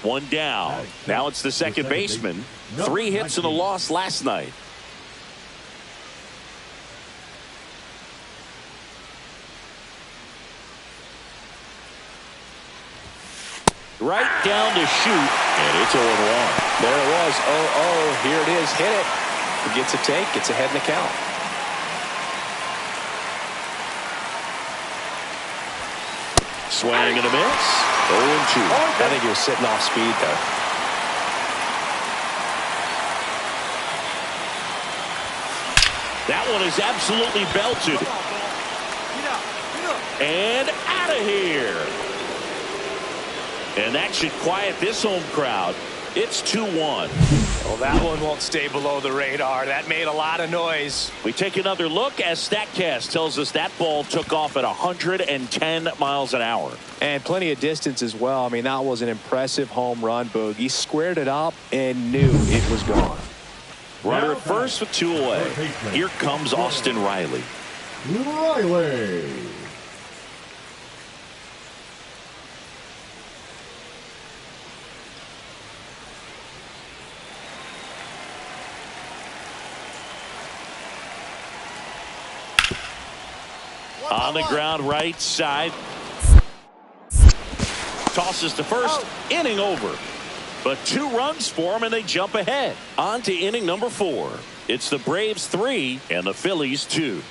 One down. Now it's the second baseman. 3 hits and a loss last night. Right down to shoot, and it's 0-1. There it was. 0-0. Here it is. Hit it. He gets a take. Gets ahead in the count. Swing and a miss. 0-2. I think he was sitting off speed there. That one is absolutely belted. And out of here. And that should quiet this home crowd. It's 2-1. Well, that one won't stay below the radar. That made a lot of noise. We take another look as StatCast tells us that ball took off at 110 miles an hour. And plenty of distance as well. I mean, that was an impressive home run, Boog. He squared it up and knew it was gone. Runner at first with 2 away. Here comes Austin Riley. Riley. On the ground right side. Tosses to first. Inning over. But 2 runs for him and they jump ahead. On to inning number 4. It's the Braves 3 and the Phillies 2.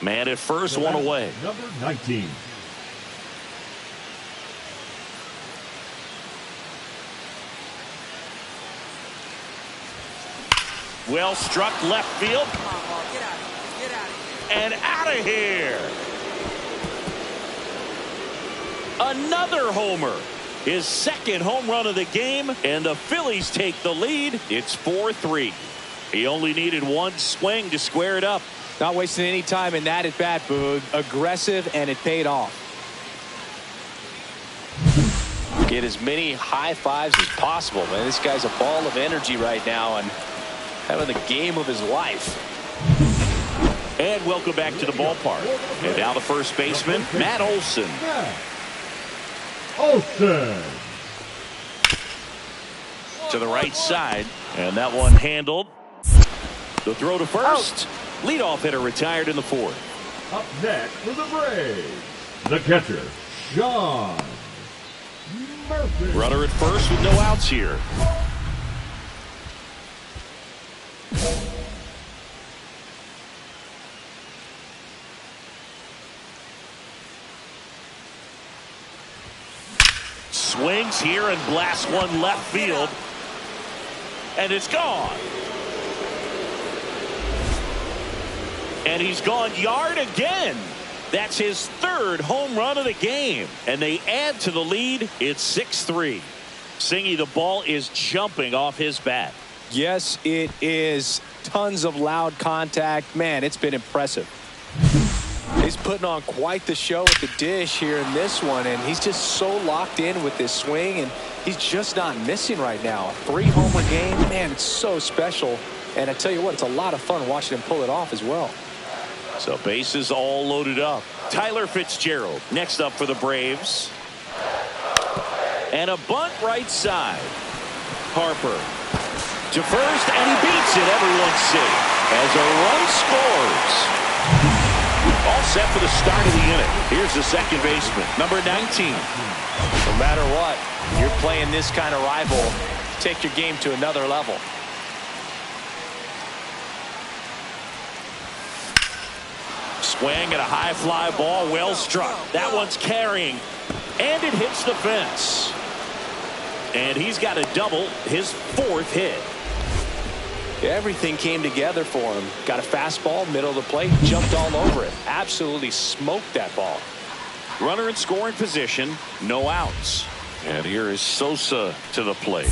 Man at first, 1 away. Number 19. Well struck left field. And out of here. Another homer. His second home run of the game, and the Phillies take the lead. It's 4-3. He only needed 1 swing to square it up. Not wasting any time in that at bat, Boog. Aggressive, and it paid off. Get as many high fives as possible, man. This guy's a ball of energy right now and having the game of his life. And welcome back to the ballpark. And now the first baseman, Matt Olson. Olson. To the right side, and that one handled. The throw to first. Leadoff hitter retired in the 4th. Up next for the Braves, The catcher, Sean Murphy. Runner at first with no outs here. Swings here and blasts one left field. And it's gone. And he's gone yard again. That's his third home run of the game. And they add to the lead. It's 6-3. Singy, the ball is jumping off his bat. Yes, it is. Tons of loud contact. Man, it's been impressive. He's putting on quite the show at the dish here in this one, and he's just so locked in with this swing, and he's just not missing right now. 3-homer game, man, it's so special. And I tell you what, it's a lot of fun watching him pull it off as well. So bases all loaded up. Tyler Fitzgerald next up for the Braves. And a bunt right side. Harper to first, and he beats it. Everyone's safe as a run scores. All set for the start of the inning. Here's the second baseman, number 19. No matter what, you're playing this kind of rival, take your game to another level. Swing at a high fly ball, well struck. That one's carrying, and it hits the fence. And he's got a double, his fourth hit. Everything came together for him. Got a fastball, middle of the plate, jumped all over it. Absolutely smoked that ball. Runner in scoring position, no outs. And here is Sosa to the plate.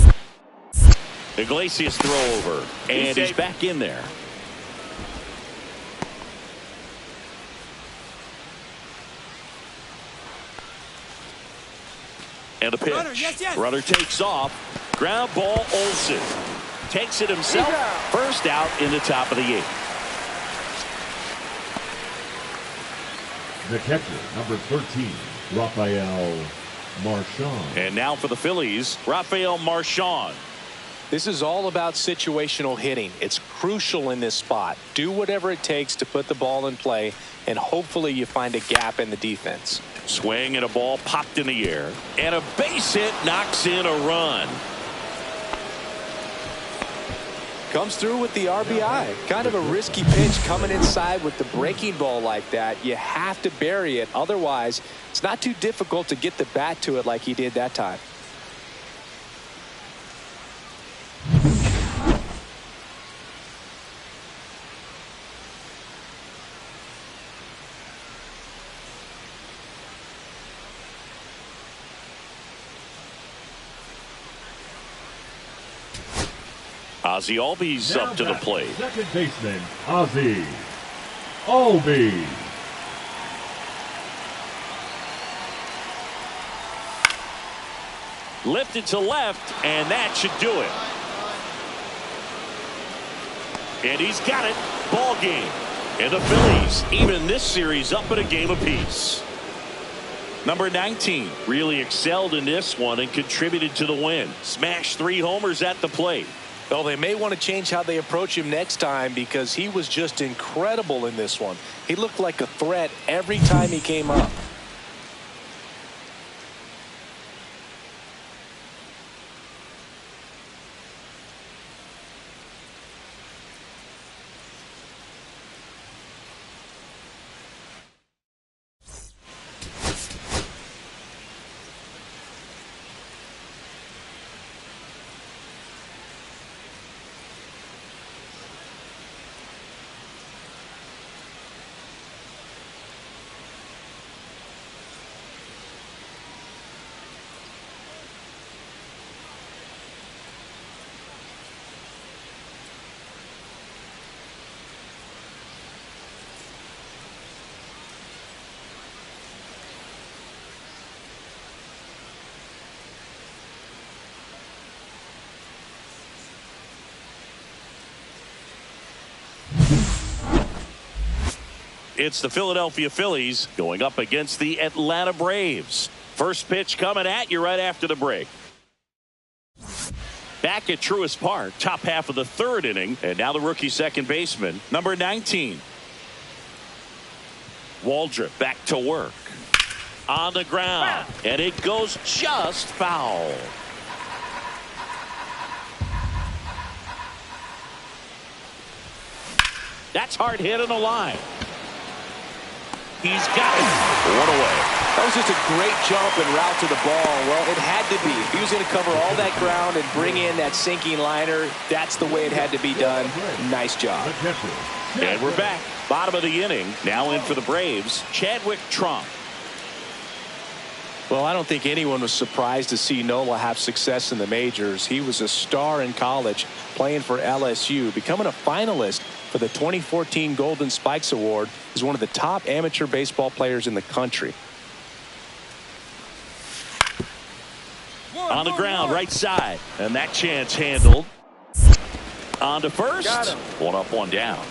Iglesias throw over, and he's back in there. And a pitch. Runner takes off. Ground ball, Olsen. Takes it himself. First out in the top of the 8th. The catcher, number 13, Rafael Marchand. And now for the Phillies, Rafael Marchand. This is all about situational hitting. It's crucial in this spot. Do whatever it takes to put the ball in play, and hopefully you find a gap in the defense. Swing and a ball popped in the air. And a base hit knocks in a run. Comes through with the RBI. Kind of a risky pitch coming inside with the breaking ball like that. You have to bury it. Otherwise, it's not too difficult to get the bat to it like he did that time. Ozzie Albies up to the plate. Second baseman, Ozzie Albies. Lifted to left, and that should do it. And he's got it. Ball game. And the Phillies even this series up at a game apiece. Number 19 really excelled in this one and contributed to the win. Smashed 3 homers at the plate. Well, they may want to change how they approach him next time because he was just incredible in this one. He looked like a threat every time he came up. It's the Philadelphia Phillies going up against the Atlanta Braves. First pitch coming at you right after the break. Back at Truist Park, top half of the 3rd inning, and now the rookie second baseman, number 19. Waldrop back to work. On the ground, and it goes just foul. That's hard hit on the line. He's got it. One away. That was just a great jump and route to the ball. Well, it had to be. If he was going to cover all that ground and bring in that sinking liner, that's the way it had to be done. Nice job. And we're back. Bottom of the inning. Now in for the Braves, Chadwick Trump. Well, I don't think anyone was surprised to see Nola have success in the majors. He was a star in college, playing for LSU, becoming a finalist for the 2014 Golden Spikes Award as one of the top amateur baseball players in the country. On the ground, right side, and that chance handled. On to first. One up, one down.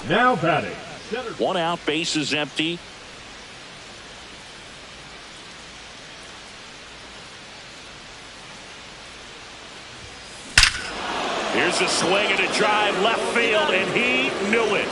Now batting. One out, bases empty. Here's a swing and a drive left field, and he knew it.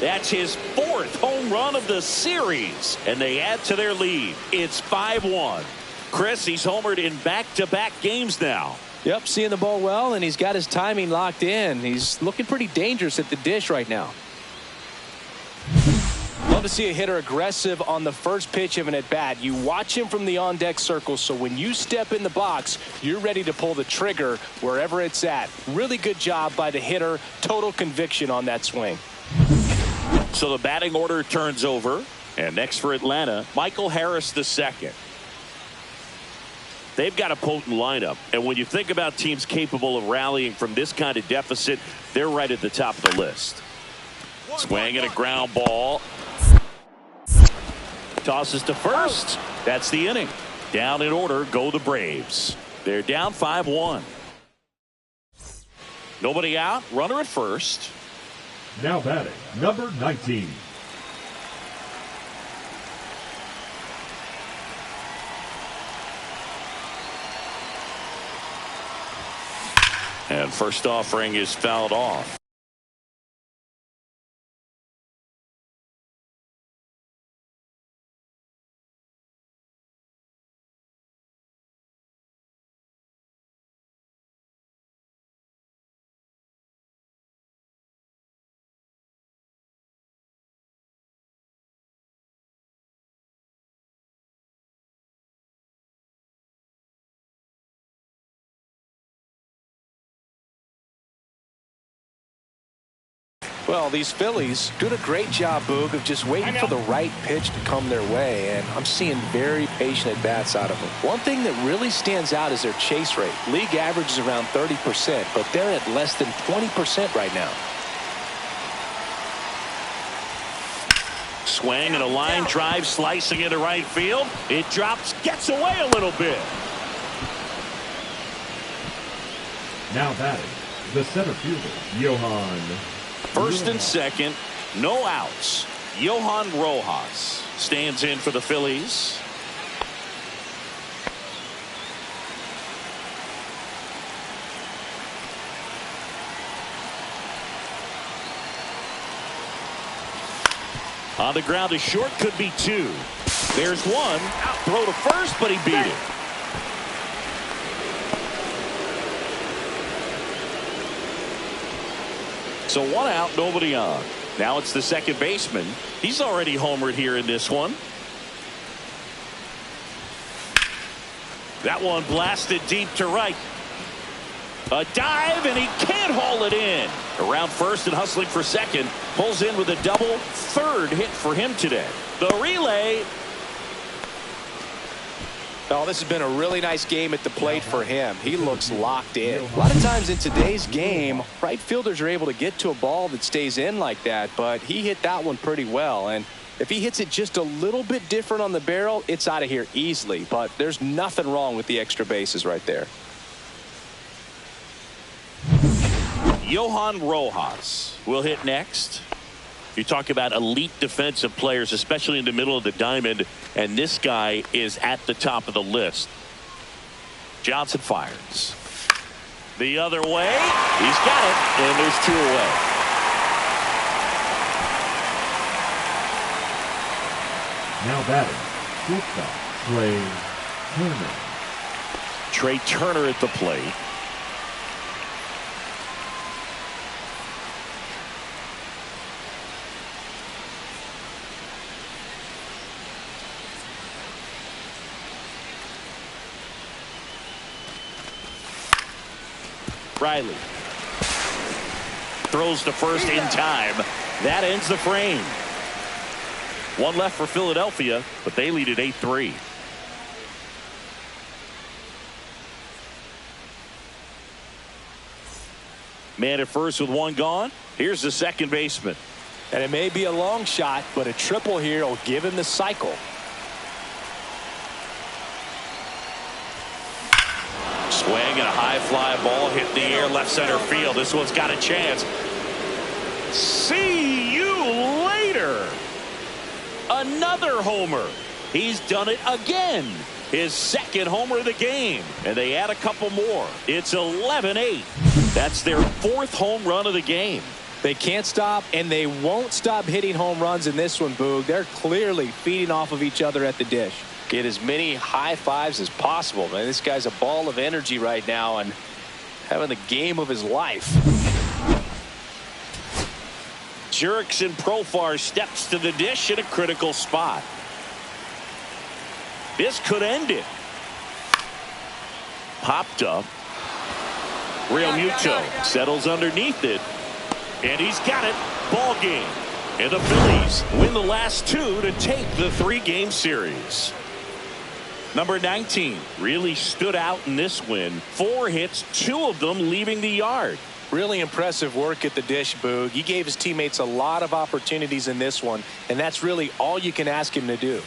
That's his 4th home run of the series, and they add to their lead. It's 5-1. Chris, he's homered in back-to-back games now. Yep, seeing the ball well, and he's got his timing locked in. He's looking pretty dangerous at the dish right now. Love to see a hitter aggressive on the first pitch of an at-bat. You watch him from the on-deck circle, so when you step in the box, you're ready to pull the trigger wherever it's at. Really good job by the hitter. Total conviction on that swing. So the batting order turns over, and next for Atlanta, Michael Harris II. They've got a potent lineup, and when you think about teams capable of rallying from this kind of deficit, they're right at the top of the list. Swing and a ground ball. Tosses to first. That's the inning. Down in order go the Braves. They're down 5-1. Nobody out. Runner at first. Now batting, number 19. And first offering is fouled off. Well, these Phillies doing a great job, Boog, of just waiting for the right pitch to come their way, and I'm seeing very patient at-bats out of them. One thing that really stands out is their chase rate. League average is around 30%, but they're at less than 20% right now. Swing and a line drive slicing into right field. It drops, gets away a little bit. Now batting, the center fielder, Johan. First and second, no outs. Johan Rojas stands in for the Phillies. On the ground to short, could be two. There's one. Throw to first, but he beat it. So one out, nobody on. Now it's the second baseman. He's already homered here in this one. That one blasted deep to right. A dive, and he can't haul it in. Around first and hustling for second. Pulls in with a double. Third hit for him today. The relay. Oh, this has been a really nice game at the plate for him. He looks locked in. A lot of times in today's game, right fielders are able to get to a ball that stays in like that, but he hit that one pretty well. And if he hits it just a little bit different on the barrel, it's out of here easily. But there's nothing wrong with the extra bases right there. Johan Rojas will hit next. You talk about elite defensive players, especially in the middle of the diamond, and this guy is at the top of the list. Johnson fires. The other way. He's got it, and there's two away. Now batting, shortstop, Trey Turner. Trey Turner at the plate. Riley throws to first in time. That ends the frame. One left for Philadelphia, but they lead at 8-3. Man at first with one gone. Here's the second baseman. And it may be a long shot, but a triple here will give him the cycle. Swing and a high fly ball hit the air left center field. This one's got a chance. See you later. Another homer. He's done it again. His second homer of the game. And they add a couple more. It's 11-8. That's their fourth home run of the game. They can't stop, and they won't stop hitting home runs in this one, Boog. They're clearly feeding off of each other at the dish. Get as many high fives as possible, man. This guy's a ball of energy right now and having the game of his life. Jurickson Profar steps to the dish in a critical spot. This could end it. Popped up. Real Muto settles underneath it, and he's got it. Ball game. And the Phillies win the last two to take the 3-game series. Number 19 really stood out in this win. 4 hits, 2 of them leaving the yard. Really impressive work at the dish, Boog. He gave his teammates a lot of opportunities in this one, and that's really all you can ask him to do.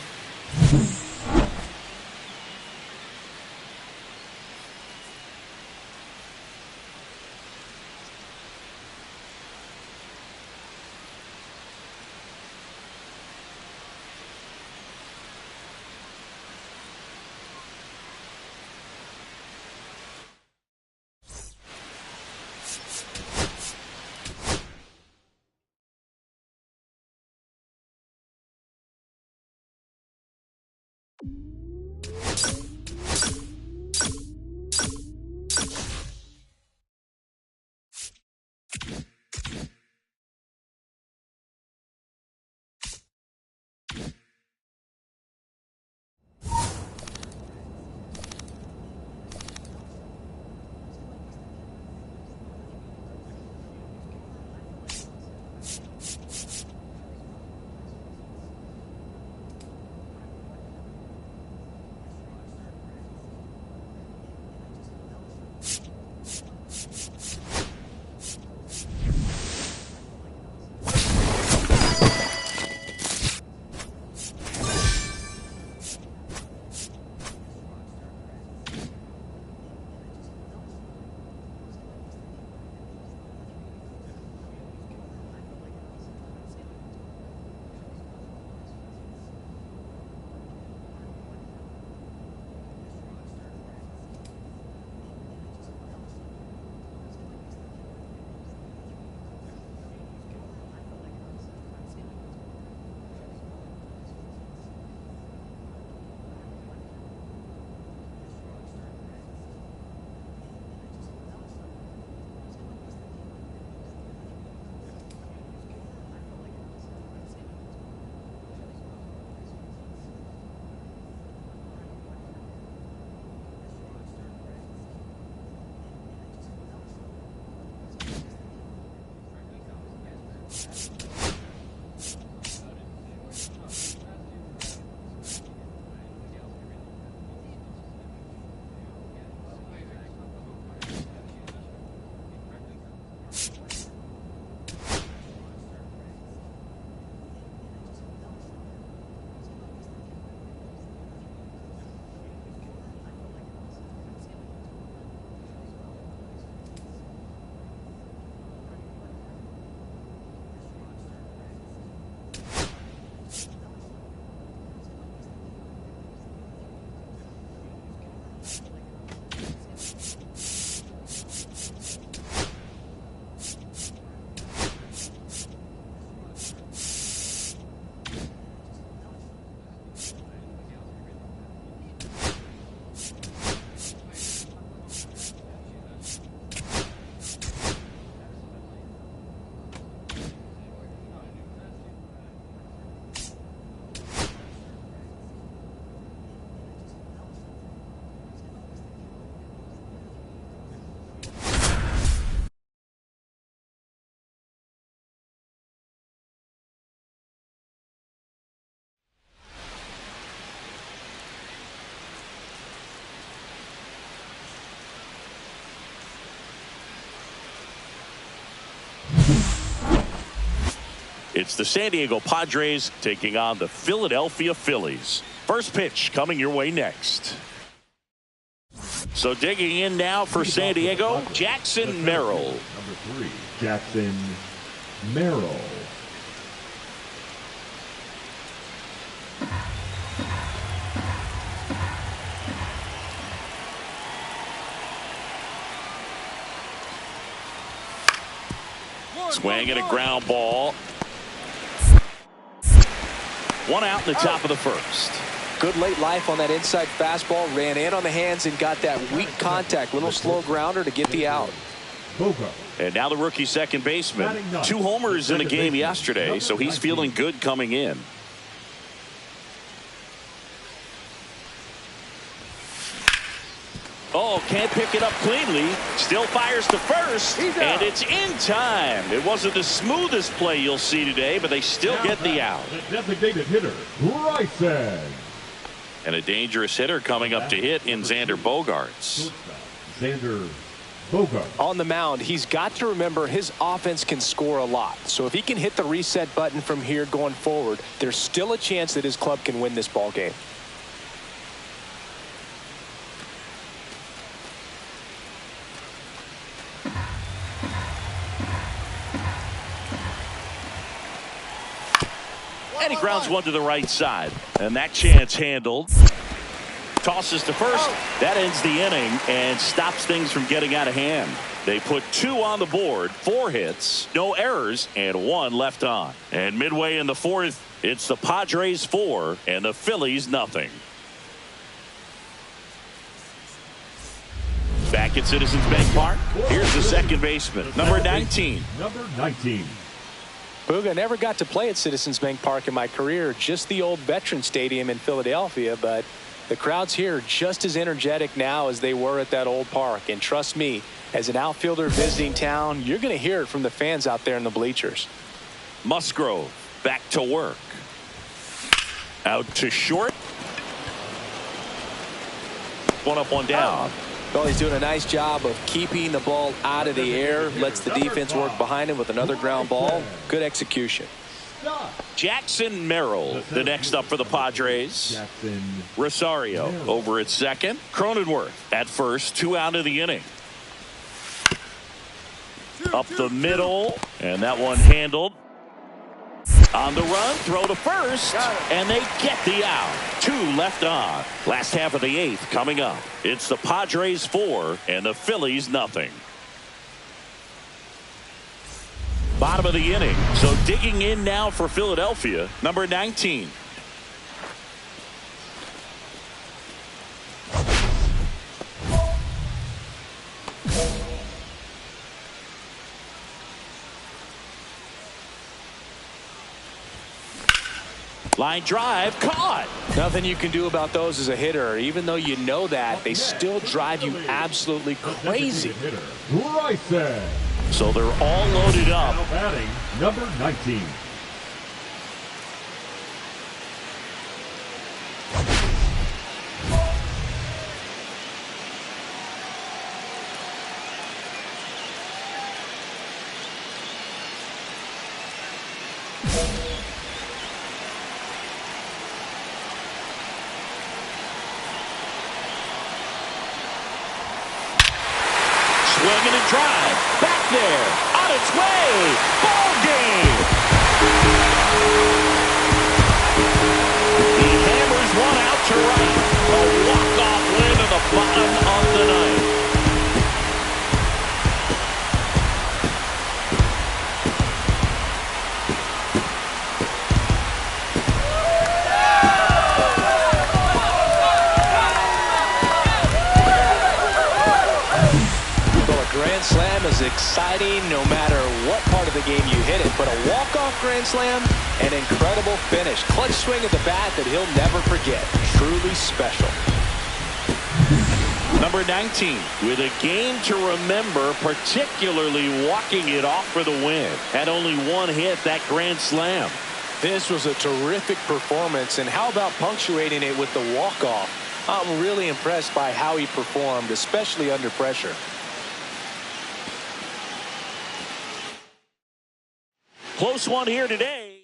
It's the San Diego Padres taking on the Philadelphia Phillies. First pitch coming your way next. So digging in now for San Diego, Jackson Merrill. Number 3, Jackson Merrill. Swing and a ground ball. One out in the top of the first. Good late life on that inside fastball. Ran in on the hands and got that weak contact. Little slow grounder to get the out. And now the rookie second baseman. 2 homers in the game yesterday, so he's feeling good coming in. Oh, can't pick it up cleanly. Still fires to first, and it's in time. It wasn't the smoothest play you'll see today, but they still get the out. The designated hitter, Bryson. And a dangerous hitter coming up to hit in Xander Bogaerts. Xander Bogaerts. On the mound, he's got to remember his offense can score a lot. So if he can hit the reset button from here going forward, there's still a chance that his club can win this ball game. And he grounds one to the right side. And that chance handled. Tosses to first. That ends the inning and stops things from getting out of hand. They put 2 on the board, 4 hits, no errors, and 1 left on. And midway in the 4th, it's the Padres 4 and the Phillies nothing. Back at Citizens Bank Park, here's the second baseman, number 19. Number 19. Booga, never got to play at Citizens Bank Park in my career, just the old Veterans Stadium in Philadelphia, but the crowds here are just as energetic now as they were at that old park. And trust me, as an outfielder visiting town, you're going to hear it from the fans out there in the bleachers. Musgrove back to work. Out to short. 1 up, 1 down. Well, he's doing a nice job of keeping the ball out of the air, lets the defense work behind him with another ground ball. Good execution. Jackson Merrill, the next up for the Padres. Rosario over at second. Cronenworth at first, 2 out of the inning. Up the middle, and that one handled. On the run, throw to first, and they get the out. 2 left on. Last half of the 8th coming up. It's the Padres 4 and the Phillies nothing. Bottom of the inning. So digging in now for Philadelphia, number 19. Line drive, caught. Nothing you can do about those as a hitter. Even though you know that, they still drive you absolutely crazy. Bryson. So they're all loaded up. Now batting, number 19. Swinging and drive. Back there. On its way. Ball game. He hammers one out to right. A walk-off win to the bottom of the ninth. Grand slam is exciting no matter what part of the game you hit it, but a walk-off grand slam, an incredible finish. Clutch swing at the bat that he'll never forget. Truly special. Number 19 with a game to remember, particularly walking it off for the win. Had only 1 hit, that grand slam. This was a terrific performance, and how about punctuating it with the walk-off? I'm really impressed by how he performed, especially under pressure. Close one here today.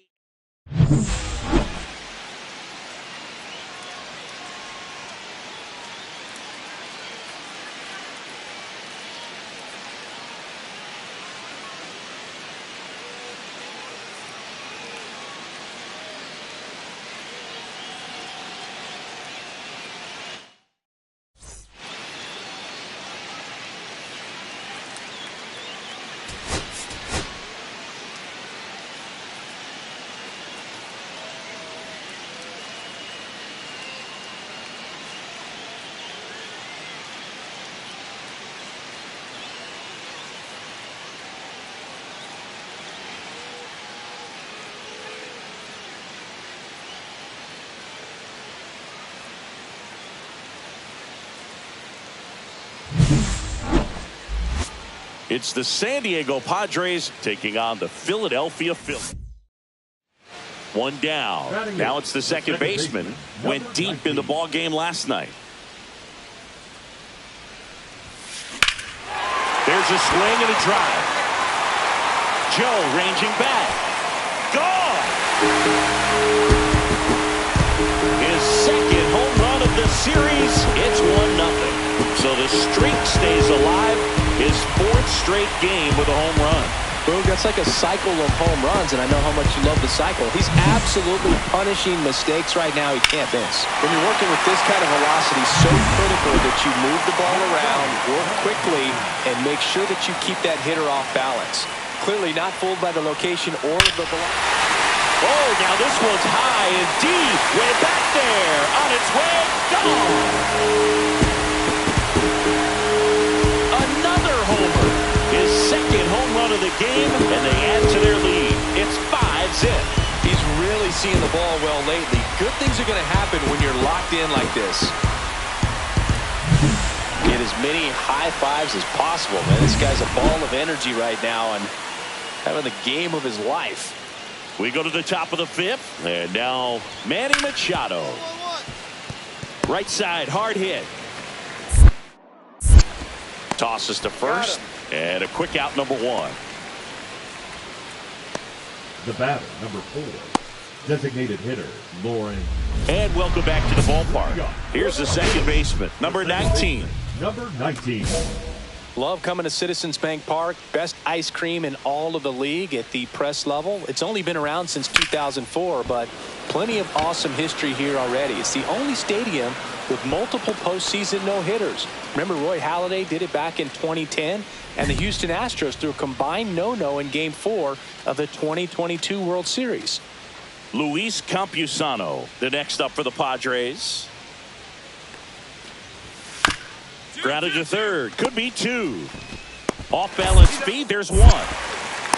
It's the San Diego Padres taking on the Philadelphia Phillies. One down. Now it's the second baseman. Went deep in the ball game last night. There's a swing and a drive. Joe ranging back. Gone! His second home run of the series. It's 1-0. So the streak stays alive. His fourth straight game with a home run. Boog, that's like a cycle of home runs, and I know how much you love the cycle. He's absolutely punishing mistakes right now he can't miss. When you're working with this kind of velocity, so critical that you move the ball around, work quickly, and make sure that you keep that hitter off balance. Clearly not fooled by the location or the velocity. Oh, now this one's high and deep. Way back there. On its way. Gone. Another homer. His second home run of the game, and they add to their lead. It's 5-zip. He's really seeing the ball well lately. Good things are going to happen when you're locked in like this. Get as many high fives as possible, man. This guy's a ball of energy right now and having the game of his life. We go to the top of the fifth, and now Manny Machado. Right side, hard hit. Tosses to first, and a quick out, number one. The batter, number 4, designated hitter, Lauren. And welcome back to the ballpark. Here's the second baseman, number 19. Number 19. Love coming to Citizens Bank Park. Best ice cream in all of the league at the press level. It's only been around since 2004, but plenty of awesome history here already. It's the only stadium with multiple postseason no-hitters. Remember Roy Halladay did it back in 2010, and the Houston Astros threw a combined no-no in Game 4 of the 2022 World Series. Luis Campusano, the next up for the Padres. Grounded to third. Could be two. Off-balance speed. There's one.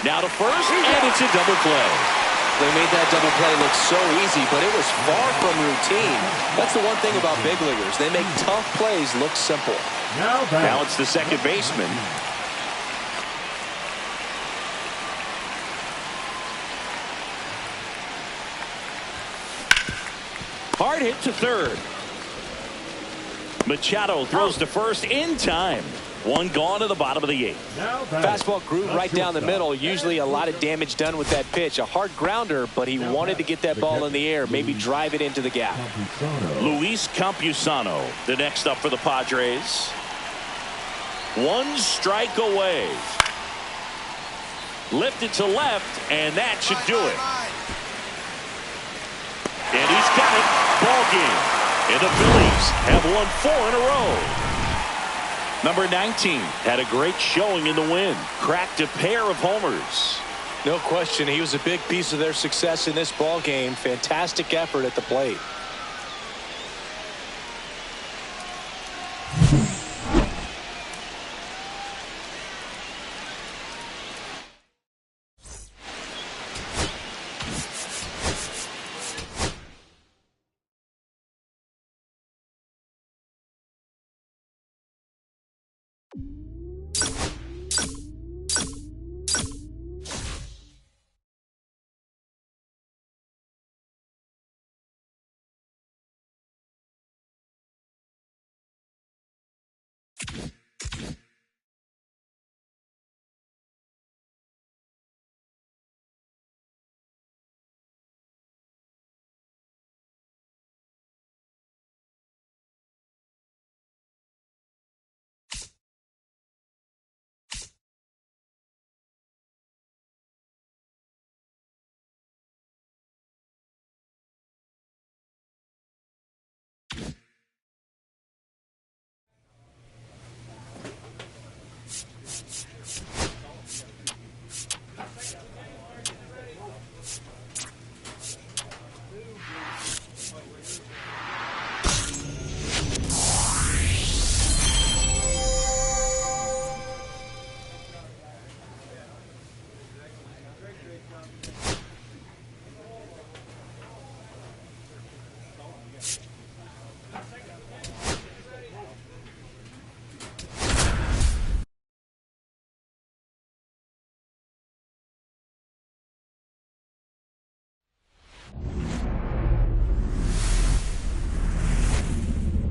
Now to first, and it's a double play. They made that double play look so easy, but it was far from routine. That's the one thing about big leaguers. They make tough plays look simple. Now it's the second baseman. Hard hit to third. Machado throws to first in time. One gone to the bottom of the eighth. Fastball groove right down the middle. Usually a lot of damage done with that pitch. A hard grounder, but he wanted to get that ball in the air, maybe drive it into the gap. Luis Campusano, the next up for the Padres. One strike away. Lifted to left, and that should do it. And he's got it. Ball game. And the Phillies have won 4 in a row. Number 19 had a great showing in the win. Cracked a pair of homers. No question, he was a big piece of their success in this ball game. Fantastic effort at the plate.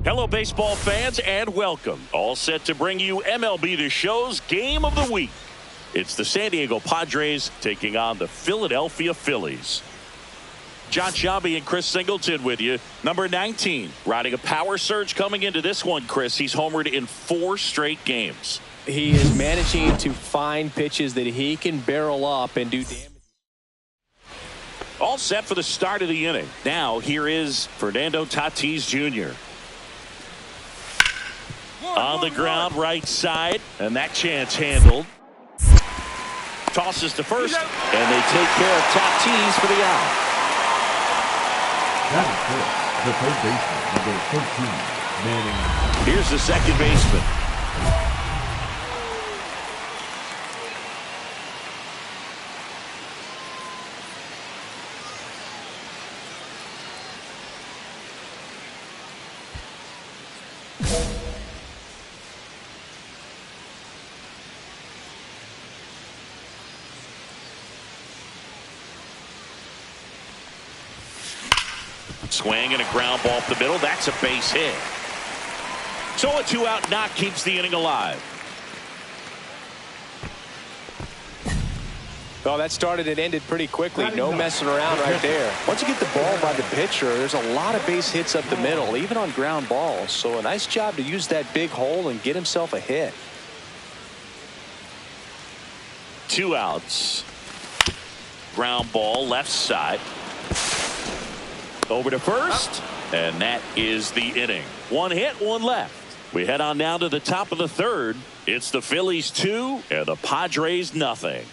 Hello, baseball fans, and welcome. All set to bring you MLB The Show's Game of the Week. It's the San Diego Padres taking on the Philadelphia Phillies. John Shabby and Chris Singleton with you. Number 19, riding a power surge coming into this one, Chris. He's homered in 4 straight games. He is managing to find pitches that he can barrel up and do damage. All set for the start of the inning. Now, here is Fernando Tatis Jr. On the ground, right side, and that chance handled. Tosses to first, and they take care of Tatis for the out. That is good. The third baseman, number 13, Manning. Here's the second baseman. Swing and a ground ball up the middle. That's a base hit. So a 2-out knock keeps the inning alive. Well, that started and ended pretty quickly. No messing around right there. Once you get the ball by the pitcher, there's a lot of base hits up the middle, even on ground balls. So a nice job to use that big hole and get himself a hit. 2 outs. Ground ball left side. Over to first, and that is the inning. 1 hit, 1 left. We head on down to the top of the third. It's the Phillies 2 and the Padres nothing.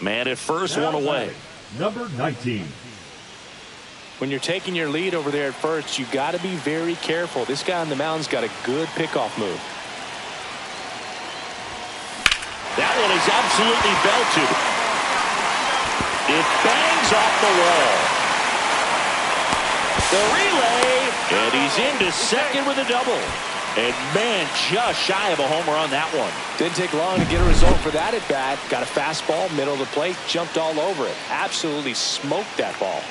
Man at first, 1 away. Number 19. When you're taking your lead over there at first, you got to be very careful. This guy on the mound's got a good pickoff move. That one is absolutely belted. It bangs off the wall. The relay, and he's into second with a double. And man, just shy of a homer on that one. Didn't take long to get a result for that at bat. Got a fastball, middle of the plate, jumped all over it. Absolutely smoked that ball.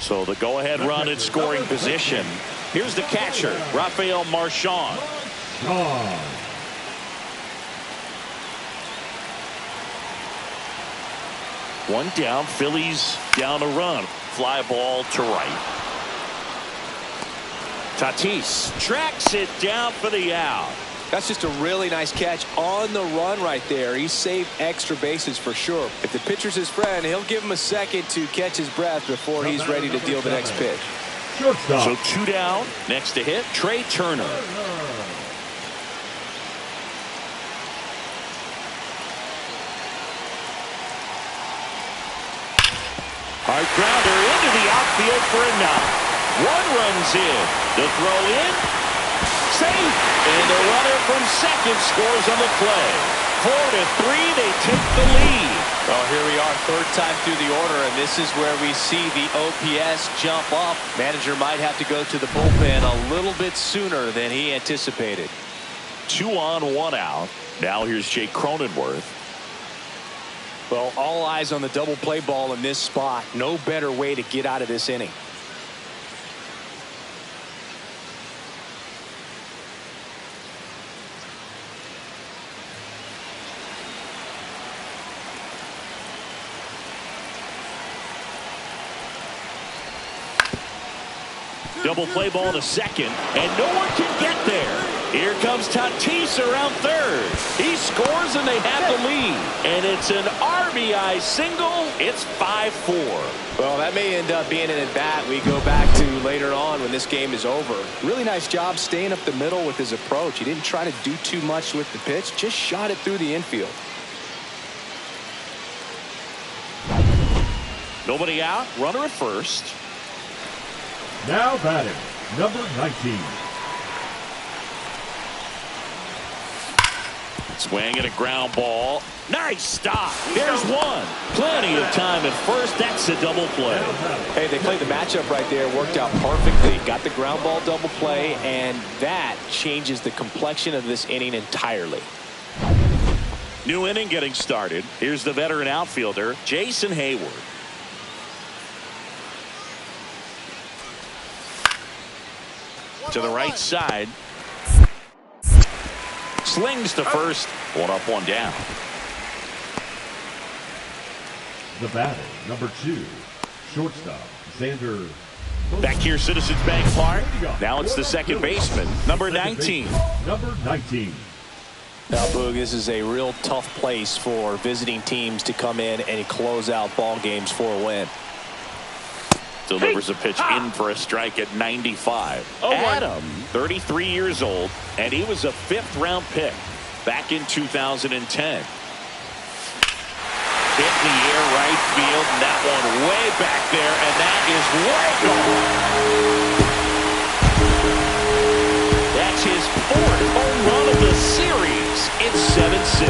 So the go-ahead run in scoring position. Here's the catcher, Rafael Marchand. One down, Phillies down a run. Fly ball to right. Tatis tracks it down for the out. That's just a really nice catch on the run right there. He saved extra bases for sure. If the pitcher's his friend, he'll give him a second to catch his breath before he's ready to deal the next pitch. So 2 down. Next to hit, Trey Turner. Hard grounder into the outfield for a knock. 1 runs in. The throw in. Safe. And the runner from second scores on the play. 4-3, they take the lead. Well, here we are, 3rd time through the order, and this is where we see the OPS jump up. Manager might have to go to the bullpen a little bit sooner than he anticipated. 2 on, 1 out. Now here's Jake Cronenworth. Well, all eyes on the double play ball in this spot. No better way to get out of this inning. Double play ball to second, and no one can get there. Here comes Tatis around third. He scores, and they have the lead. And it's an RBI single. It's 5-4. Well, that may end up being an at-bat we go back to later on when this game is over. Really nice job staying up the middle with his approach. He didn't try to do too much with the pitch, just shot it through the infield. Nobody out, runner at first. Now batting, number 19. Swing and a ground ball. Nice stop. There's one. Plenty of time at first. That's a double play. Hey, they played the matchup right there. Worked out perfectly. Got the ground ball double play, and that changes the complexion of this inning entirely. New inning getting started. Here's the veteran outfielder, Jason Hayward. To the right side. Slings to first. One up, one down. The batter, number 2, shortstop, Xander. Back here, Citizens Bank Park. Now it's the second baseman, number 19. Number 19. Now, Boog, this is a real tough place for visiting teams to come in and close out ball games for a win. Delivers a pitch in for a strike at 95. Adam, 33 years old, and he was a 5th-round pick back in 2010. Hit in the air right field, and that one way back there, and that is way gone. That's his 4th home run of the series. It's 7-6.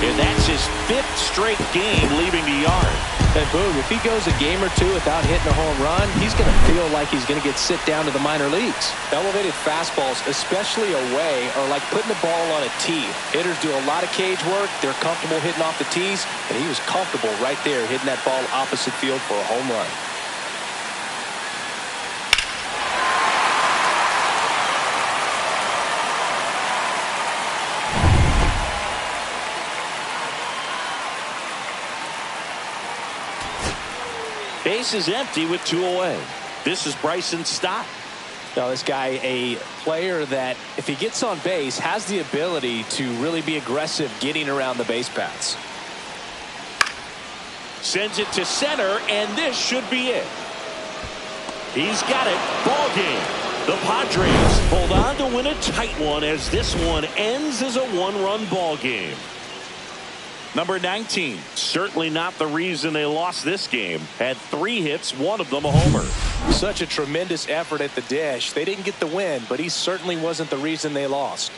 And that's his 5th straight game leaving the yard. And Boog, if he goes a game or two without hitting a home run, he's going to feel like he's going to get sit down to the minor leagues. Elevated fastballs, especially away, are like putting the ball on a tee. Hitters do a lot of cage work. They're comfortable hitting off the tees, and he was comfortable right there hitting that ball opposite field for a home run. Base is empty with 2 away. This is Bryson Stott. Now, this guy, a player that, if he gets on base, has the ability to really be aggressive getting around the base paths. Sends it to center, and this should be it. He's got it. Ball game. The Padres hold on to win a tight one as this one ends as a 1-run ball game. Number 19, certainly not the reason they lost this game. Had 3 hits, 1 of them a homer. Such a tremendous effort at the dish. They didn't get the win, but he certainly wasn't the reason they lost.